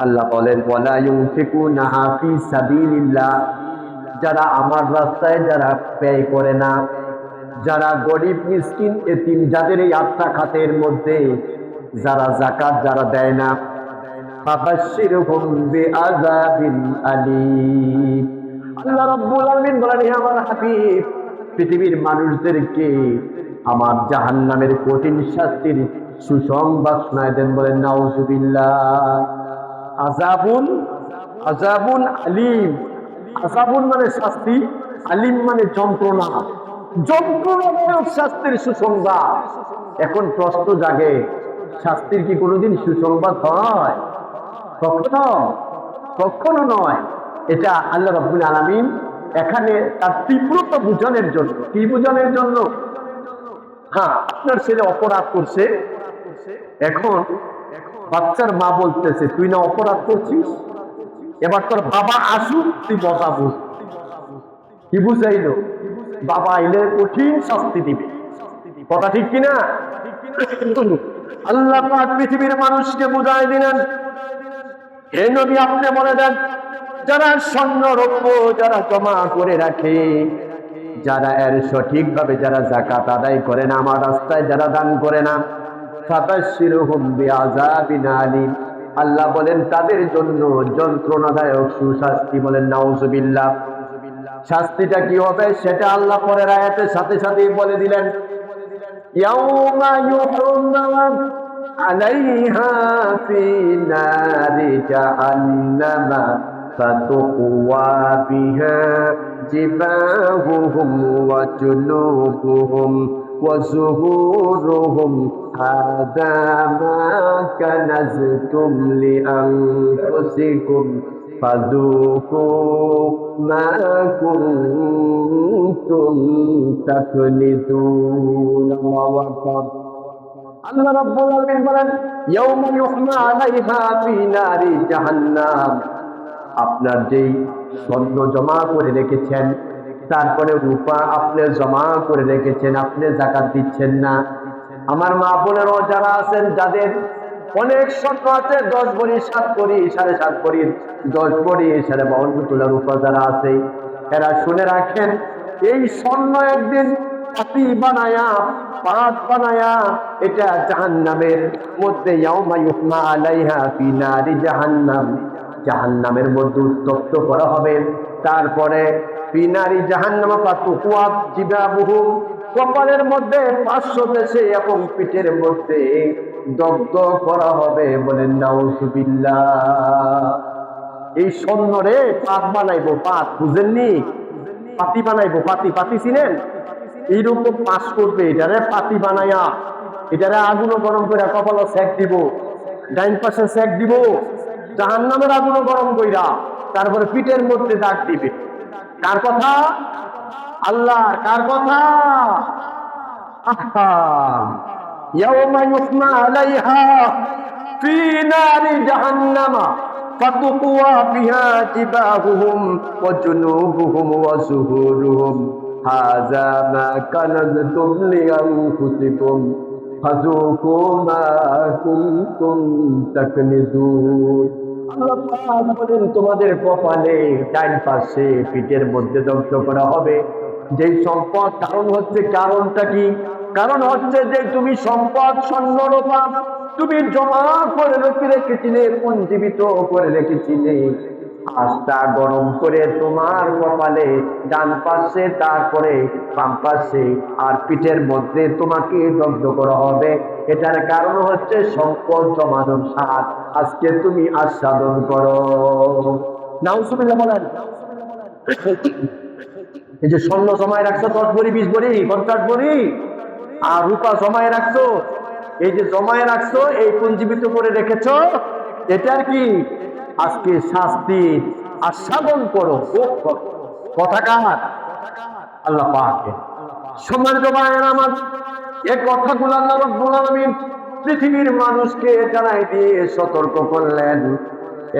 আল্লাহ বলেন ওয়ালা ইউনফিকুনাহা ফি সাবিলিল্লাহ, যারা আমার রাস্তায় যারা ব্যয় করে না, যারা গরিব মিসকিন এতিম যাদের এই আত্মা খাতের মধ্যে যারা যাকাত যারা দেয় না, ফাবাশশিরহুম বিআযাবিন আলীম। আল্লাহ রাব্বুল আলামিন বলেন, হে আমার হাবিব, পৃথিবীর মানুষদেরকে আমার জাহান্নামের কঠিন শাস্তির সুসংবাদ শোনায় দেন। বলেন নাউজুবিল্লাহ। আযাবুন, আযাবুন আলীম। আযাবুন মানে শাস্তি, আলীম মানে যন্ত্রণা, যন্ত্রণাদায়ক শাস্তির সুসংবাদ। এখন প্রশ্ন জাগে, শাস্তির কি কোনোদিন সুসংবাদ হয়? কখনো কখনো নয়। এটা আল্লাহ রাব্বুল আলামিন এখানে তার তীব্রতা বোঝানোর জন্য। কি বোঝানোর জন্য? হ্যাঁ, আপনার ছেলে অপরাধ করছে, এখন বাচ্চার মা বলতেছে তুই না অপরাধ করছিস, এবার তোর বাবা আসুক, তুই মজা বুঝ। কি বুঝাইলো? বাবা আইলে কঠিন শাস্তি দিবে। কথা ঠিক কিনা? আল্লাহ পাক পৃথিবীর মানুষকে বুঝাই দিলেন, হে নবী আপনি বলে দেন, যারা স্বর্ণ রৌপ্য যারা জমা করে রাখে, যারা এর সঠিকভাবে যারা যাকাত আদায় করে না, আমার রাস্তায় যারা দান করে না, ফাবাশশিরহুম বিআযাবিন আলীম, আল্লাহ বলেন তাদের জন্য যন্ত্রণাদায়ক সুশাস্তি। বলেন নাউজুবিল্লাহ। শাস্তিটা কি হবে সেটা আল্লাহ পরের আয়াতের সাথে সাথেই বলে দিলেন, ইয়াউমা ইউহমা আলাইহা ফি নারি জাহান্নামা ফাতুকওয়া বিহা জিবাহুহুম ওয়া জুনুবুহুম ওয়া যুহুরুহুম হাযা মা কানাজতুম লিআনফুসিকুম ফাযুকু মা কুনতুম তাকনিজুন। আল্লাহু আকবার। আল্লাহ রাব্বুল আলামিন বলেন, ইয়াউমা ইউহমা আলাইহা ফি নারি জাহান্নাম, আপনার যেই স্বর্ণ জমা করে রেখেছেন, তারপরে রূপা আপনি জমা করে রেখেছেন, আপনি যাকাত দিচ্ছেন না। আমার মা বোনেরও যারা আছেন, যাদের অনেক স্বর্ণ আছে, 10 ভরি 7 ভরি 7.5 ভরি 10 ভরি 52 তোলা রূপা যারা আছে, এরা শুনে রাখেন, এই স্বর্ণ একদিন পাতি বানায়া পাত বানায়া এটা জাহান্নামের মধ্যে ইয়াউমা ইউহমা আলাইহা ফি নারি জাহান্নাম, জাহান্নামের মধ্যে উত্তপ্ত করা হবে। তারপরে ফি নারি জাহান্নামা ফাতুকওয়া জিবাহুহুম, কপালের মধ্যে 500 দেশে এবং পিঠের মধ্যে দগ্ধ করা হবে। বলেন নাউজুবিল্লাহ। এই স্বর্ণরে পাত বানাইবো, পাত বুঝেননি? পাতি বানাইবো, পাতি, পাতি চিনেন? এইরকম পাশ করবে, এটারে পাতি বানায়া এটারে আগুনও গরম করে কপালও সেক দিব, ডাইন পাশে সেক দিব, জাহান্নামের আগুনও গরম কইরা তারপরে পিঠের মধ্যে দাগ দিবে। কার কথা? আল্লাহ। কার কথা? আহা, ইয়াউমা ইউহমা আলাইহা ফি নারি জাহান্নামা ফাতুকওয়া বিহা জিবাহুহুম ওয়া জুনুবুহুম ওয়া যুহুরুহুম হাযা মা কানাজতুম লিআনফুসিকুম ফাযুকু মা কুনতুম তাকনিজুন। আল্লাহ পাক বলেন, তোমাদের কপালে ডান পাশে পিঠের মধ্যে দগ্ধ করা হবে যেই সম্পদ। কারণ হচ্ছে, কারণটা কি? কারণ হচ্ছে যে তুমি সম্পদ স্বর্ণরূপা তুমি জমা করে রেখেছিলে, পুঞ্জীবিত করে রেখেছিলে, আস্থা গরম করে তোমার কপালে ডান পাশে, তারপরে বাম পাশে আর পিঠের মধ্যে তোমাকে দগ্ধ করা হবে। এটার কারণ হচ্ছে সম্পদ জমানোর স্বাদ। আজকে তুমি আস্বাদন করো। নাউজুবিল্লাহ বলেন। এই যে স্বর্ণ জমায় রাখছো 10 ভরি 20 ভরি 50 ভরি, আর রূপা জমায় রাখছো, এই যে জমায় রাখছো, এই পুঞ্জীবিত করে রেখেছো, এটার কি আজকে শাস্তি আস্বাদন করো, ভোগ করো। কথা কার? আল্লাহ পাকের। সম্মানিত ভাইয়েরা আমার, এই কথাগুলো আল্লাহ রাব্বুল আলামিন পৃথিবীর মানুষকে জানাই দিয়ে সতর্ক করলেন।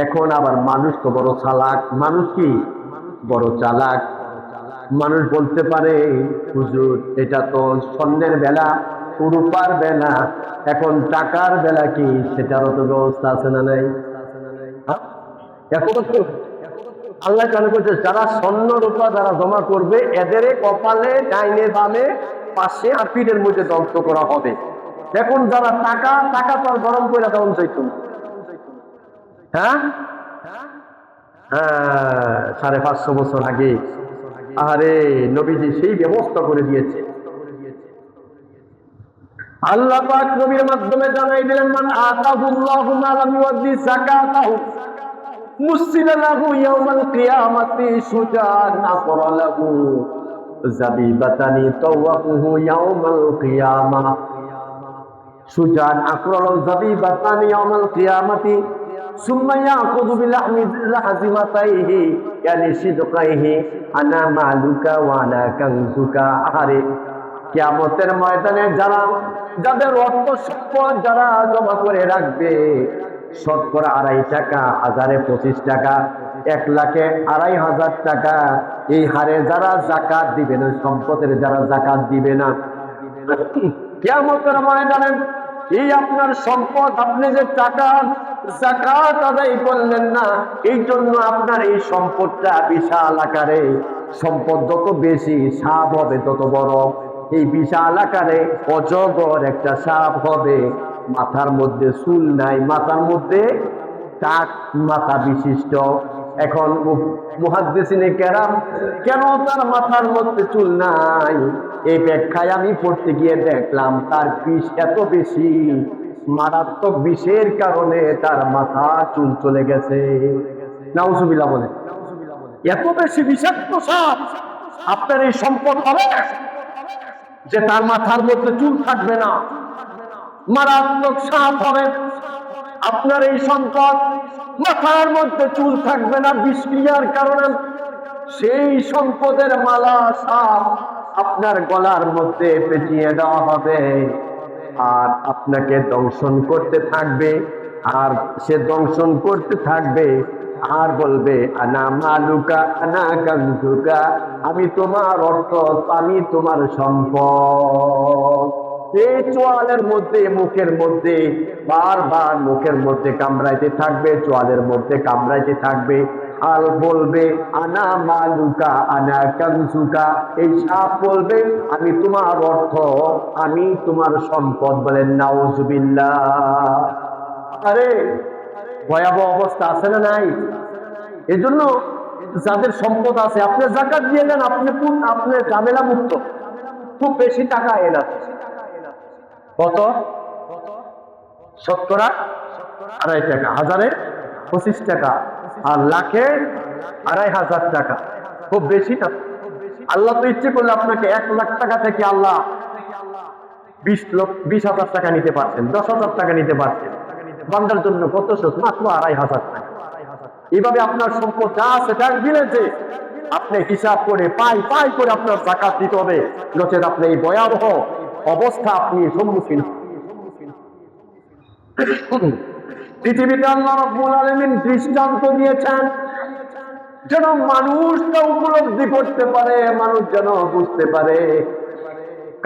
এখন আবার মানুষ তো বড় চালাক। মানুষ কি বড় চালাক। মানুষ বলতে পারে, হুজুর এটা তো স্বর্ণের বেলা, রূপার বেলা, এখন টাকার বেলা কি সেটারও তো ব্যবস্থা আছে না নাই? এখন তো আল্লাহ কেন করছে, যারা স্বর্ণ রূপা যারা জমা করবে এদের কপালে ডাইনে বামে পাশে আর পিঠের মধ্যে দগ্ধ করা হবে। এখন যারা টাকা টাকা তো আর গরম করে দেওয়া চাইত না। হ্যাঁ হ্যাঁ, 550 বছর আগে আরে নবীজি সেই ব্যবস্থা করে দিয়েছে। আল্লাহ পাক নবীর মাধ্যমে জানাই দিলেন, মান আতাহুল্লাহু মা লাম ইউদ্দি যাকাতাহু মুসিলা লাহু ইয়াউমাল কিয়ামাতি সুজান আকরা লাহু যাবিবাতানি তাওয়াকুহু ইয়াউমাল কিয়ামাহ। সুজান আকরা লাহু যাবিবাতানি ইয়াউমাল কিয়ামাতি সুম্মা ইয়াকুযু বিলাহমি লাহজিমাতাইহি ইয়ানি সিদকাইহি আনা মালুকা ওয়া আনা কানজুকা। আরে কিয়ামতের ময়দানে যাদের অর্থ সম্পদ যারা জমা করে রাখবে, শতকরা 2.5 টাকা, 1000-এ 25 টাকা, 1 লাখে 2,500 টাকা, এই হারে যারা যাকাত দিবে না, সম্পদের যারা যাকাত দিবে না, কিয়ামতের ময়দানে এই আপনার সম্পদ, আপনি যে টাকা যাকাত আদায় করলেন না, এই জন্য আপনার এই সম্পদটা বিশাল আকারে, সম্পদ যত বেশি সাপ হবে তত বড়। এই বিশাল আকারে অজগর একটা সাপ হবে, মাথার মধ্যে চুল নাই, মাথার মধ্যে টাক মাথা বিশিষ্ট। এখন মুহাদ্দিসিনে কেরাম, কেন তার মাথার মধ্যে চুল নাই, এই ব্যাখ্যায় আমি পড়তে গিয়ে দেখলাম তার বিষ এত বেশি, মারাত্মক বিষের কারণে তার মাথা চুল চলে গেছে। নাউজুবিল্লাহ বলে, এত বেশি বিষাক্ত সাপ আপনার এই সম্পদ হবে যে তার মাথার মধ্যে চুল থাকবে না, মারাত্মক সাপ হবে আপনার এই সম্পদ, মাথার মধ্যে চুল থাকবে না বিষক্রিয়ার কারণে। সেই সম্পদের মালা সাপ আপনার গলার মধ্যে পেঁচিয়ে দেওয়া হবে, আর আপনাকে দংশন করতে থাকবে, আর সে দংশন করতে থাকবে আর বলবে, আনা মালুকা আনা কানজুকা, আমি তোমার অর্থ, আমি তোমার সম্পদ। এই চোয়ালের মধ্যে, মুখের মধ্যে বারবার মুখের মধ্যে কামড়াইতে থাকবে, চোয়ালের মধ্যে কামড়াইতে থাকবে, আর বলবে, আনা মালুকা আনা কানজুকা। এই সাপ বলবে, আমি তোমার অর্থ, আমি তোমার সম্পদ। বলেন নাউজুবিল্লাহ। আরে ভয়াবহ অবস্থা আছে না নাই? এই জন্য যাদের সম্পদ আছে, আপনি যাকাত দিয়ে দেন, আপনি ঝামেলা মুক্ত। খুব বেশি টাকা এলা কত? শতকরা 2.5 টাকা, 1000-এ 25 টাকা, আর লাখে 2,500 টাকা, খুব বেশি না। আল্লাহ তো ইচ্ছে করলে আপনাকে 1 লাখ টাকা থেকে আল্লাহ 20,000 টাকা নিতে পারছেন, 10,000 টাকা নিতে পারছেন। বান্দার জন্য কত সুখ, মাত্র 2,500 টাকা। এইভাবে আপনার সম্পদ যা আছে তার বিলেছে আপনি হিসাব করে পাই করে আপনার যাকাত দিতে হবে, নচেত আপনি এই ভয়াবহ অবস্থা আপনি সম্মুখীন। পৃথিবীতে আল্লাহ রাব্বুল আলামিন দৃষ্টান্ত দিয়েছেন যেন মানুষ তা উপলব্ধি করতে পারে, মানুষ যেন বুঝতে পারে।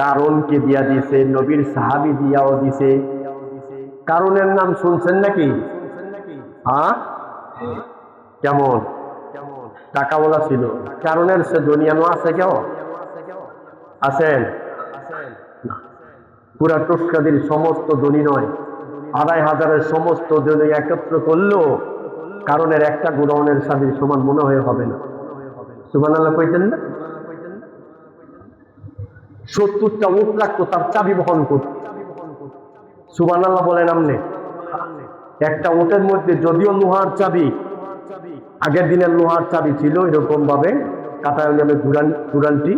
কারণ কি দিয়া দিছে, নবীর সাহাবী দিয়াও দিছে। কারণের নাম শুনছেন নাকি? হ্যাঁ, কেমন টাকাওয়ালা ছিল, কারণের সে দুনিয়া নো আছে কেউ আছেন? পুরা টস্কাদির সমস্ত ধনী নয়, ২৫০০ সমস্ত ধনী একত্র করলেও কারণের একটা গোডাউনের চাবির সমান মনে হয়ে হবে না। সুবহানাল্লাহ কইতেন না? ৭০টা উট লাগতো তার চাবি বহন করতে। সুবহানাল্লাহ বলেন আমনে? একটা উটের মধ্যে যদিও লোহার চাবি, আগের দিনের লোহার চাবি ছিল এরকম ভাবে কাটা আমি ঘুরানটি,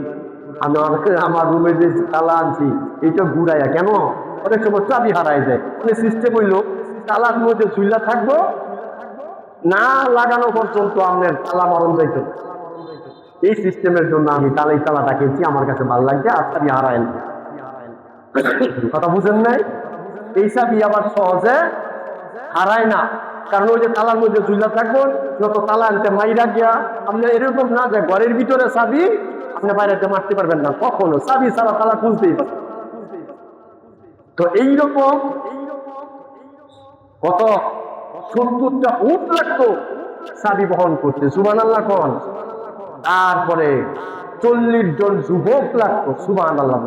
আমার রুমে যে তালা আনছি এটা ঘুরাইয়া, কেন অনেক সময় চাবি হারাই যায়, মানে সিস্টেম হইলো তালার মধ্যে ঝুলা থাকবো, না লাগানো পর্যন্ত আপনার তালা মারণ যাইত। এই সিস্টেমের জন্য আমি তালাটা কিনছি, আমার কাছে ভালো লাগছে, আর চাবি হারায় না। কথা বুঝেন নাই? এই চাবি আবার সহজে হারায় না, কারণ ওই যে তালার মধ্যে ঝুলা থাকবো, যত তালা আনতে মাইরা গিয়া আপনি এরকম না যে ঘরের ভিতরে চাবি আপনি বাইরে মারতে পারবেন না, কখনো চাবি ছাড়া তালা খুলতেই পারবেন। তো এইরকম কত ৭০টা উট লাগতো চাবি বহন করতে। সুবহানাল্লাহ কোন? তারপরে ৪০ জন যুবক লাগতো। সুবহানাল্লাহ।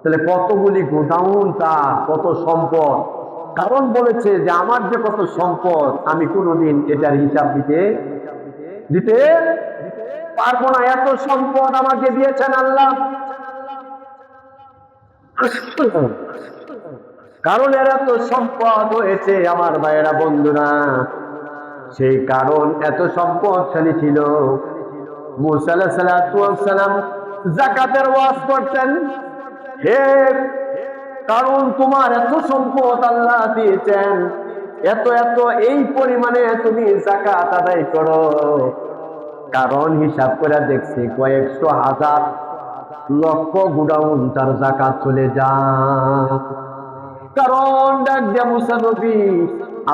তাহলে কতগুলি গোডাউন, তার কত সম্পদ। কারণ বলেছে যে আমার যে কত সম্পদ আমি কোনোদিন এটার হিসাব দিতে পারবো না, এত সম্পদ আমাকে দিয়েছেন আল্লাহ। কারণ এর এত সম্পদ হয়েছে আমার ভাইয়েরা বন্ধুরা, সেই কারণ এত সম্পদশালী ছিল। মুসা আলাইহিস সালাম যাকাতের ওয়াজ করতেন, হে কারণ তোমার এত সম্পদ আল্লাহ দিয়েছেন, এত এত এই পরিমাণে তুমি যাকাত আদায় করো। কারণ হিসাব করে দেখছে কয়েকশো হাজার লক্ষ গুডাউন তার যাকাত চলে যায়। কারণ ডাক দিয়া মুসা নবী,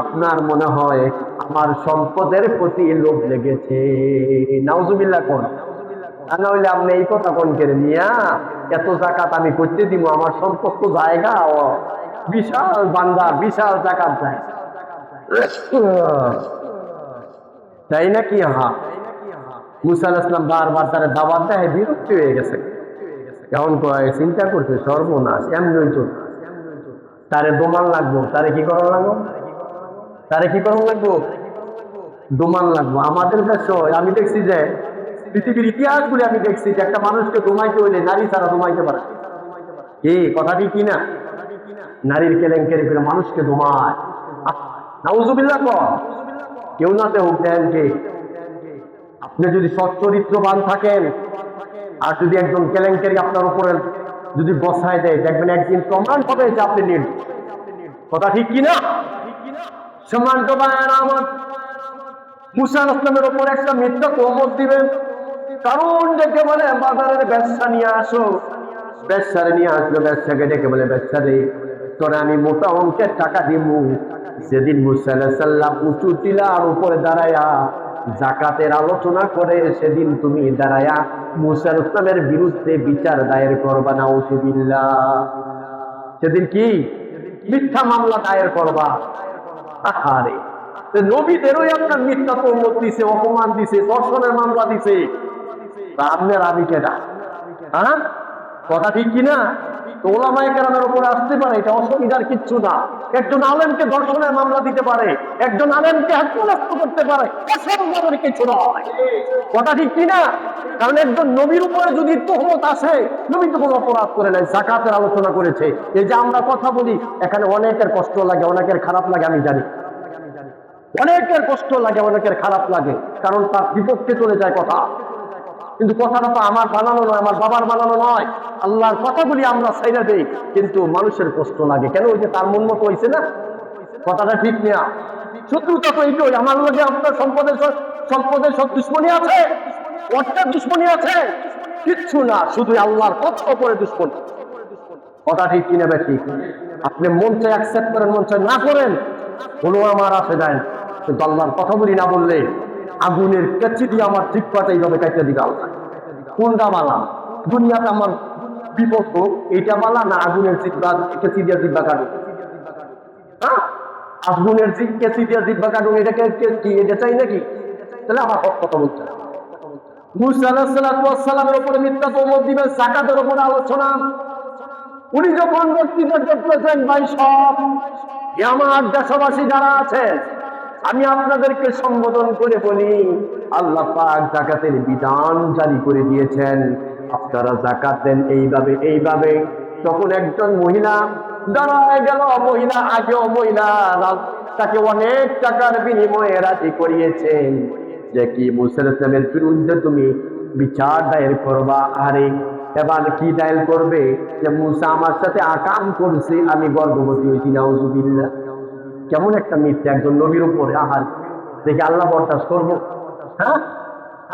আপনার মনে হয় আমার সম্পদের প্রতি লোভ লেগেছে? নাউজুবিল্লাহ কোন? না হইলে আপনি এই কথা কোন কেড়ে নিয়া এত যাকাত আমি করতে দিব, আমার সম্পদ তো জায়গা বিশাল বান্দা, বিশাল যাকাত যায়, তাই নাকি? হ্যাঁ। মুসা আলাইহিস সালাম বারবার তার দাওয়াত দেয়, বিরক্তি হয়ে গেছে। এখন চিন্তা করছে সর্বনাশ, এমনি চলছে, তারে দোমান লাগবো, তারে কি করা লাগবো, তারে কি করা লাগবো? দোমান লাগবো। আমাদের দেশে আমি দেখছি যে পৃথিবীর ইতিহাস গুলি আমি দেখছি যে একটা মানুষকে দোমাইতে হইলে নারী ছাড়া দোমাইতে পারে। কি কথাটি কি না? নারীর কেলেঙ্কারি করে মানুষকে দোমায়। নাউজুবিল্লাহ কর, কেউ নাতে হোক দেন কে। আপনি যদি সচ্চরিত্রবান থাকেন আর যদি একজন কেলেঙ্কারি আপনার উপরে যদি বসায় দেয়, দেখবেন একদিন প্রমাণ হবে যে আপনি নির্দোষ। কথা ঠিক কিনা? সম্মানিত ভাইয়েরা আমার, মুসা আলাইহিস সালামের উপর একটা মিথ্যা তহমত দিবেন, কারণ ডেকে বলে বাজারের ব্যবসা নিয়ে আসো। ব্যবসারে নিয়ে আসলো, ব্যবসাকে ডেকে বলে ব্যবসা রে তোরা আমি মোটা অঙ্কের টাকা দিব। সেদিন মুসা আলাইহিস সালাম উঁচু টিলার উপরে দাঁড়ায়া যাকাতের আলোচনা করে, সেদিন তুমি দাঁড়ায়া মুসা আলাইহিস সালামের বিরুদ্ধে বিচার দায়ের করবা। নাউজুবিল্লাহ। সেদিন কি মিথ্যা মামলা দায়ের করবা? আহারে, নবীদেরও আপনার মিথ্যা তহমত দিছে, অপমান দিছে, ধর্ষণের মামলা দিছে, আপনার আমি কেডা? হ্যাঁ, কথা ঠিক কিনা? তো ওলামায়ে কেরামের উপরে আসতে পারে, এটা অসুবিধার কিচ্ছু না। একজন আলেমকে ধর্ষণের মামলা দিতে পারে, একজন আলেমকে হত্যাযজ্ঞ করতে পারে, অসম্ভবের কিছু নয়। কথা ঠিক কিনা? কারণ একজন নবীর উপরে যদি তহমত আসে, নবী তো কোনো অপরাধ করে নাই, যাকাতের আলোচনা করেছে। এই যে আমরা কথা বলি, এখানে অনেকের কষ্ট লাগে, অনেকের খারাপ লাগে, আমি জানি অনেকের কষ্ট লাগে, অনেকের খারাপ লাগে, কারণ তার বিপক্ষে চলে যায় কথা। কিন্তু কথাটা তো আমার বানানো নয়, আমার বাবার বানানো নয়, আল্লাহর কথাগুলি আমরা ছাইড়া দেই, কিন্তু মানুষের কষ্ট লাগে কেন? ওই যে তার মন মতো হয়েছে না, কথাটা ঠিক না। শত্রুতা তো এইটাই, আমার লগে আপনার সম্পদের সব দুশ্মনী আছে, অর্থের দুশ্মনী আছে, কিচ্ছু না, শুধু আল্লাহর কথা উপরে দুশ্মনী। কথা ঠিক কিনা বেশি? আপনি মন চাই অ্যাকসেপ্ট করেন, মন চাই না করেন, কোনো আমার আসে যায় না, কিন্তু আল্লাহর কথা বলি না বললে আগুনের কেচি দিয়ে আমার ঠিক পাটা এইভাবে কাটতে দিবে আল্লাহ। কোনটা বালা? দুনিয়াতে আমার বিপদ হোক এইটা বালা, না আগুনের কেচি দিয়ে জিব্বা কাটুন? হ্যাঁ, আগুনের কেচি দিয়ে জিব্বা কাটুন, এটাকে কি এটা চাই নাকি? তাহলে আমার হক কথা বলতে হবে। মুসা আলাইহিস সালামের উপরে মিথ্যা তহমত দিবেন, যাকাতের উপরে আলোচনা, উনি যখন বক্তৃতা করতেছেন, ভাই সব আমার দেশবাসী যারা আছে, আমি আপনাদেরকে সম্বোধন করে বলি, আল্লাহ পাক যাকাতের বিধান জারি করে দিয়েছেন, আপনারা যাকাত দেন এইভাবে এইভাবে। তখন একজন মহিলা দাঁড়ায় গেল। মহিলা আগেও মহিলা তাকে অনেক টাকার বিনিময়ে রাজি করিয়েছেন যে কি মুসা ইসলামের বিরুদ্ধে তুমি বিচার দায়ের করবা। আরে এবার কি দায়ের করবে? যে মুসা আমার সাথে আকাম করছে, আমি গর্ভবতী হয়েছি। নাউজুবিল্লাহ। কেমন একটা মিথ্যা একজন নবীর উপরে। আহার দেখে আল্লাহ বরদাস্ত করবো? হ্যাঁ,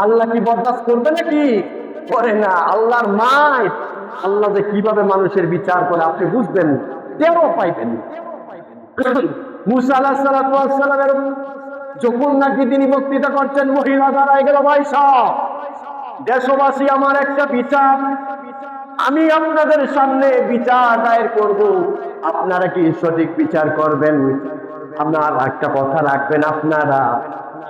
আল্লাহ কি বরদাস্ত করবে নাকি? করে না। আল্লাহর মায় আল্লাহ যে কিভাবে মানুষের বিচার করে আপনি বুঝবেন, টেরও পাইবেন। মুসা আলাইহিস সালামের যখন নাকি তিনি বক্তৃতা করছেন, মহিলা দাঁড়ায় গেল, ভাই সব দেশবাসী আমার একটা বিচার, আমি আপনাদের সামনে বিচার দায়ের করব, আপনারা কি সঠিক বিচার করবেন? আপনার একটা কথা রাখবেন, আপনারা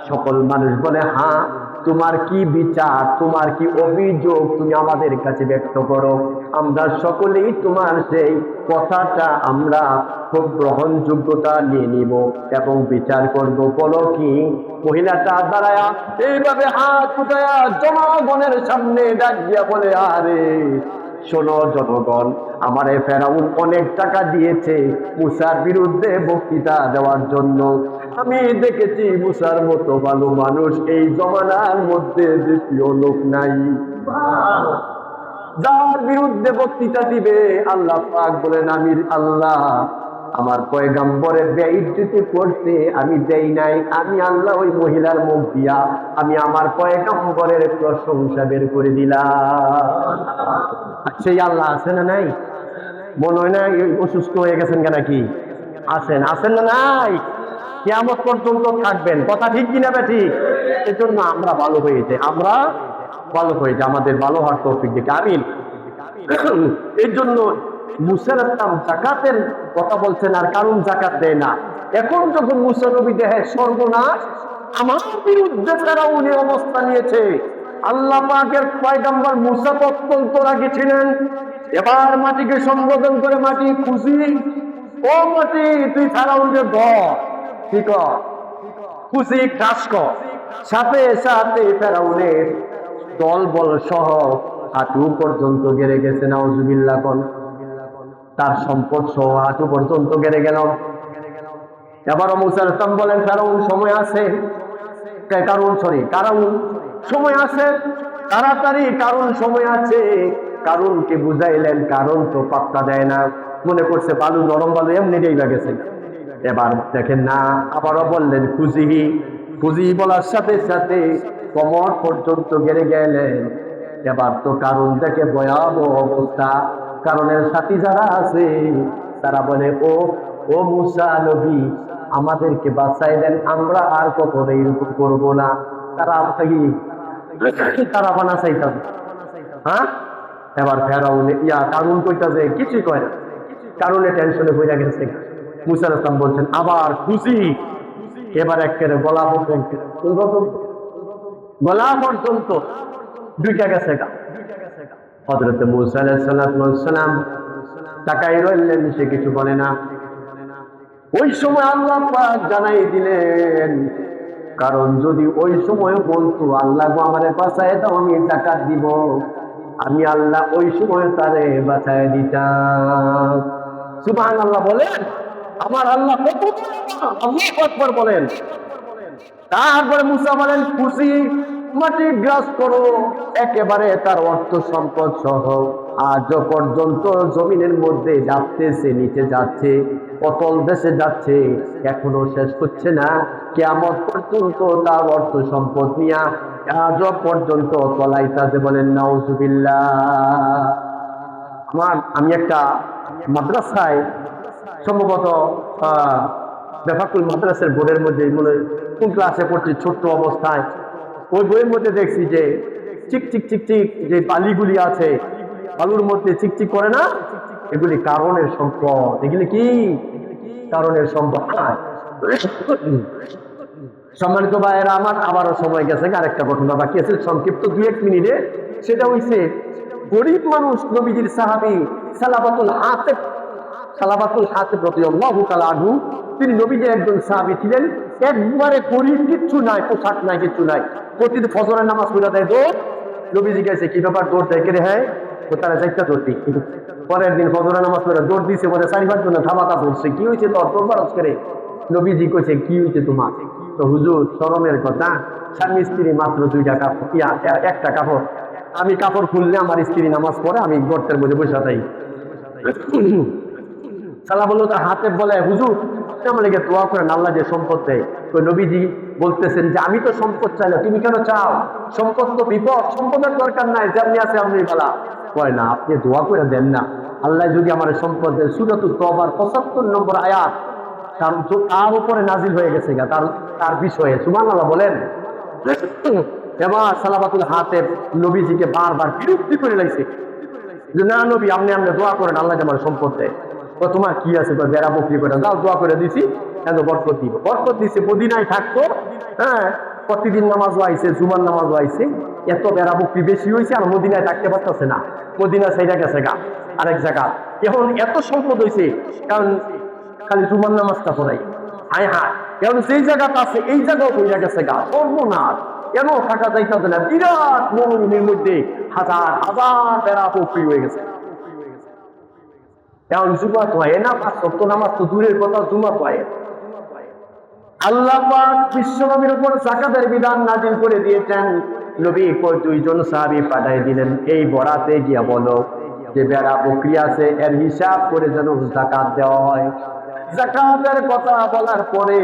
সকল মানুষ বলে হ্যাঁ, তোমার কি বিচার, তোমার কি অভিযোগ তুমি আমাদের কাছে ব্যক্ত করো, আমরা সকলেই তোমার সেই কথাটা আমরা খুব গ্রহণযোগ্যতা নিয়ে নিব এবং বিচার করব। বলো কি? মহিলাটা দাঁড়ায়া এইভাবে হাত উঠায়া জনগণের সামনে ডাক দিয়া বলে, আরে শোনো জনগণ, আমারে ফেরাউন অনেক টাকা দিয়েছে মুসার বিরুদ্ধে বক্তৃতা দেওয়ার জন্য। আমি দেখেছি মুসার মতো ভালো মানুষ এই জমানার মধ্যে দ্বিতীয় লোক নাই, যার বিরুদ্ধে বক্তৃতা দিবে। আল্লাহ পাক বলেন, আমি আল্লাহ আমার পয়গম্বরের বেইজ্জতি করতে আমি দেই নাই। আমি আল্লাহ ওই মহিলার মুখ দিয়া আমি আমার পয়গম্বরের প্রশংসা বের করে দিলাম। সেই আল্লাহ আছে না নাই? মনে হয় না অসুস্থ হয়ে গেছেন কেন? কি আছেন? আছেন না নাই? কিয়ামত পর্যন্ত থাকবেন। কথা ঠিক কিনা? ঠিক। এই জন্য আমরা ভালো হয়েছে, আমরা ভালো হয়েছে, আমাদের ভালো হওয়ার তৌফিক দিকে আমিন। এই জন্য মুসা ইসলাম যাকাতের কথা বলছেন, আর কারণ যাকাত দেয় না। এখন যখন মুসা নবী দেখে সর্বনাশ, আমার বিরুদ্ধে তারা উনি অবস্থা নিয়েছে, আল্লাহ পাকের পয়গম্বর মুসা অত্যন্ত রাগী ছিলেন। এবার মাটিকে সম্বোধন করে, মাটি খুশি, ও মাটি তুই ফেরাউনকে ধর, ঠিক খুশি কাজ কর। সাথে সাথে ফেরাউনের দল বল সহ হাঁটু পর্যন্ত গেড়ে গেছে। নাউজুবিল্লাহ। কোন তার সম্পদ সহ হাঁটু পর্যন্ত গেড়ে গেল। এবার মুসা ইসলাম বলেন, ফেরাউন সময় আছে, কারণ সময় আছে, তাড়াতাড়ি কারণ সময় আছে। কারণকে বুঝাইলেন, কারণ তো পাত্তা দেয় না, মনে করছে বালু নরম বালু এমনি ডেইবা গেছে। এবার দেখেন না, আবারও বললেন খুঁজি বলার সাথে সাথে কোমর পর্যন্ত গেড়ে গেলেন। এবার তো কারণ দেখে ভয়াবহ অবস্থা। কারণের সাথী যারা আছে তারা বলে, ও মুসা নবী, আমাদেরকে বাঁচাই দেন, আমরা আর কখনো এরকম করবো না। তারা বানা চাইতাছে। হ্যাঁ, এবার ফেরাউন কারণ কইতাছে, কিছুই কয় না, কারণে টেনশনে হয়ে গেছে। মুসা ইসলাম বলছেন আবার খুশি। এবার একেবারে গলা পর্যন্ত দুইটা গেছে। হযরত মুসা আলাইহিস সালাম তাকাই রইলেন, সে কিছু বলে না। ওই সময় আল্লাহ পাক জানাই দিলেন, কারণ যদি ওই সময় বলতো আল্লাহ আমারে বাঁচায় দাও, আমি যাকাত দিব, আমি আল্লাহ ওই সময় তারে বাঁচায় দিতাম। সুবহানাল্লাহ বলেন। আমার আল্লাহ কত বড়, আল্লাহু আকবার বলেন। তারপরে মুসা বলেন, খুশি মাটি গ্রাস করো, একেবারে তার অর্থ সম্পদ সহ আজ পর্যন্ত জমিনের মধ্যে যাচ্ছে, নিচে যাচ্ছে, অতল দেশে যাচ্ছে, এখনো শেষ হচ্ছে না। কিয়ামত পর্যন্ত তার অর্থ সম্পদ নিয়ে আজ পর্যন্ত তলাইতাছে। বলেন নাউজুবিল্লাহ। আমি একটা মাদ্রাসায় সম্ভবত বেফাকুল মাদ্রাসার বোর্ডের মধ্যে মনে কোন ক্লাসে পড়ছি, ছোট্ট অবস্থায় ওই বইয়ের মধ্যে দেখছি যে চিকচিক যে বালিগুলি আছে, বালুর মধ্যে চিকচিক করে না, এগুলি কারণের সম্পদ। এগুলি কি কারণের সম্পদ। সম্মানিত ভাইয়েরা আমার, আবারও সময় গেছে, আরেকটা ঘটনা বাকি আছে সংক্ষিপ্ত 2-1 মিনিটে। সেটা হইছে গরিব মানুষ, নবীজির সাহাবী সালাবাতুল হাতিব, সালাবাতুল হাতিব রাদিয়াল্লাহু তাআলা আনহু, তিনি নবীজির একজন সাহাবী ছিলেন। একবারে গরীব, কিচ্ছু নাই, পোশাক নাই, কিচ্ছু নাই। প্রতিদিন ফজরের নামাজ পড়া দেয় দৌড়। নবীজি গেছে, কি ব্যাপার দৌড় দেয় কে রে? হ্যাঁ, ও তারা যাইতে দৌড়তি। কিন্তু পরের দিন ফজরের নামাজ পড়ে দৌড় দিছে, বলে 4-5 জনে থামাতা ধরছে। কি হয়েছে তোর? তোর খরচ করে। নবীজি কইছে, কি হয়েছে তোমার? তো হুজুর, শরমের কথা, স্বামী স্ত্রী মাত্র 2টা কাপড়, একটা কাপড়, আমি কাপড় খুললে আমার স্ত্রী নামাজ পড়ে, আমি গর্তের মধ্যে বসে থাকি। সালাবাতুল হাতিব বলে, হুজুর আমার লেগে দোয়া করেন, আল্লাহ যে সম্পদ দেয়। তো নবীজি বলতেছেন যে আমি তো সম্পদ চাই না, তুমি কেন চাও? সম্পদ তো বিপদ, সম্পদের দরকার নাই, যেমনি আছে আপনি বলা। কয় না, আপনি দোয়া করে দেন না, আল্লাহ যদি আমার সম্পদ দেয়। সূরাতুত তওবার 75 নম্বর আয়াত তার উপরে নাজিল হয়ে গেছে গা, তার বিষয়ে। সুবহানাল্লাহ বলেন। এবার সালাবাতুল হাতিব নবীজিকে বারবার বিরক্তি করে লাইছে যে না নবী, আপনি দোয়া করেন আল্লাহ যে আমার সম্পদ দেয়। তো তোমার কি আছে? বেড়া বকরি করে যাও, দোয়া করে দিছি, এত বরকত দিব। বরকত দিছে, মদিনায় থাকতো। হ্যাঁ, প্রতিদিন নামাজ আইছে, জুমার নামাজ আইছে। এত বেড়া বকরি বেশি হয়েছে, আর মদিনায় থাকতে পারতেছে না। মদিনা সাইডা গেছে গা আরেক জায়গা। এখন এত সম্পদ হয়েছে, কারণ খালি জুমার নামাজটা পড়াই। হায় হায়, এখন যেই জায়গাটা আছে এই জায়গাও বইয়া গেছে গা, সর্বনাশ। কেন থাকা যাইতেছে না? বিরাট মরুভূমির মধ্যে হাজার হাজার বেড়া বকরি হয়ে গেছে। এখন জুমা তো হয় না, 5 ওয়াক্ত নামাজ তো দূরের কথা, জুমা তো হয়। আল্লাহ পাক বিশ্বনবীর উপর যাকাতের বিধান নাযিল করে দিয়েছেন। নবী 2জন সাহাবী পাঠাই দিলেন, এই বরাতে গিয়া বলো যে বেড়া বকরি আছে এর হিসাব করে যেন যাকাত দেওয়া হয়। যাকাতের কথা বলার পরে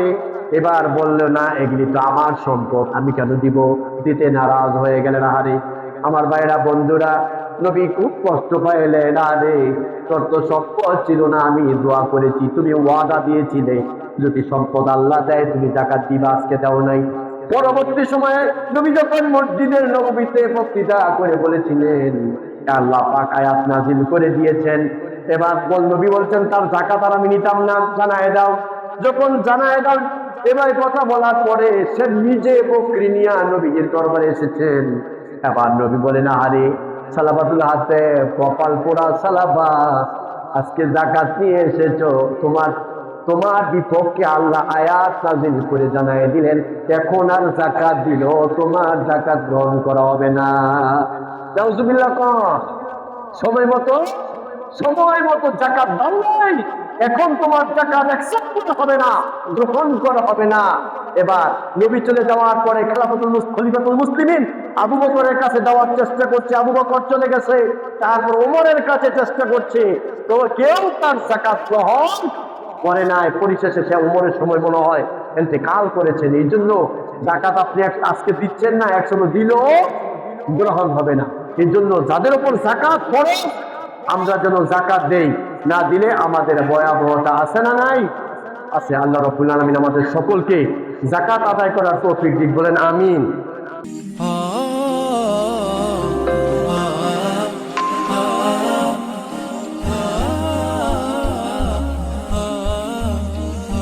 এবার বলল, না এগুলি তো আমার সম্পদ, আমি কেন দিব? দিতে নারাজ হয়ে গেলেন। আরে আমার ভাইরা, বন্ধুরা, নবী খুব কষ্ট পাইলেন। আরে তোর তো সম্পদ ছিল না, আমি দোয়া করেছি, তুমি ওয়াদা দিয়েছিলে যদি সম্পদ আল্লাহ দেয় তুমি যাকাত দিবা, আজকে দাও নাই। পরবর্তী সময়ে নবী যখন মসজিদের নববীতে বক্তৃতা করে বলেছিলেন, আল্লাহ পাক আয়াত নাযিল করে দিয়েছেন। এবার নবী বলছেন তার যাকাত আর আমি নিতাম না, জানায় দাও। যখন জানায় দাও, এবার কথা বলার পরে সে নিজে বকরি নিয়ে নবীর দরবারে এসেছেন। এবার নবী বলেন, আরে সালাবাতুল হাতিব, কপাল পোড়া সালাবাত, আজকে যাকাত নিয়ে এসেছো, তোমার বিপক্ষে আল্লাহ আয়াত নাযিল করে জানায় দিলেন এখন আর যাকাত দিল তোমার যাকাত গ্রহণ করা হবে না। নাউজুবিল্লাহ। সময় মতো যাকাত দাও নাই, এখন তোমার যাকাত অ্যাকসেপ্ট করা হবে না, গ্রহণ করা হবে না। এবার নবী চলে যাওয়ার পরে খলিফাতুল মুসলিমিন আবু বকরের কাছে দেওয়ার চেষ্টা করছে, আবু বকর চলে গেছে। তারপর ওমরের কাছে চেষ্টা করছে, তো কেউ তার যাকাত গ্রহণ করে নাই। পরিশেষে সে ওমরের সময় মনে হয় ইন্তেকাল করেছেন। এই জন্য যাকাত আপনি আজকে দিচ্ছেন না, একসময় দিলেও গ্রহণ হবে না। এই জন্য যাদের উপর যাকাত পড়ে আমরা যেন যাকাত দেই, না দিলে আমাদের ভয়াবহতা আছে না নাই? আছে। আল্লাহ রাব্বুল আলামিন আমাদের সকলকে যাকাত আদায় করার তৌফিক দিক, বলেন আমিন।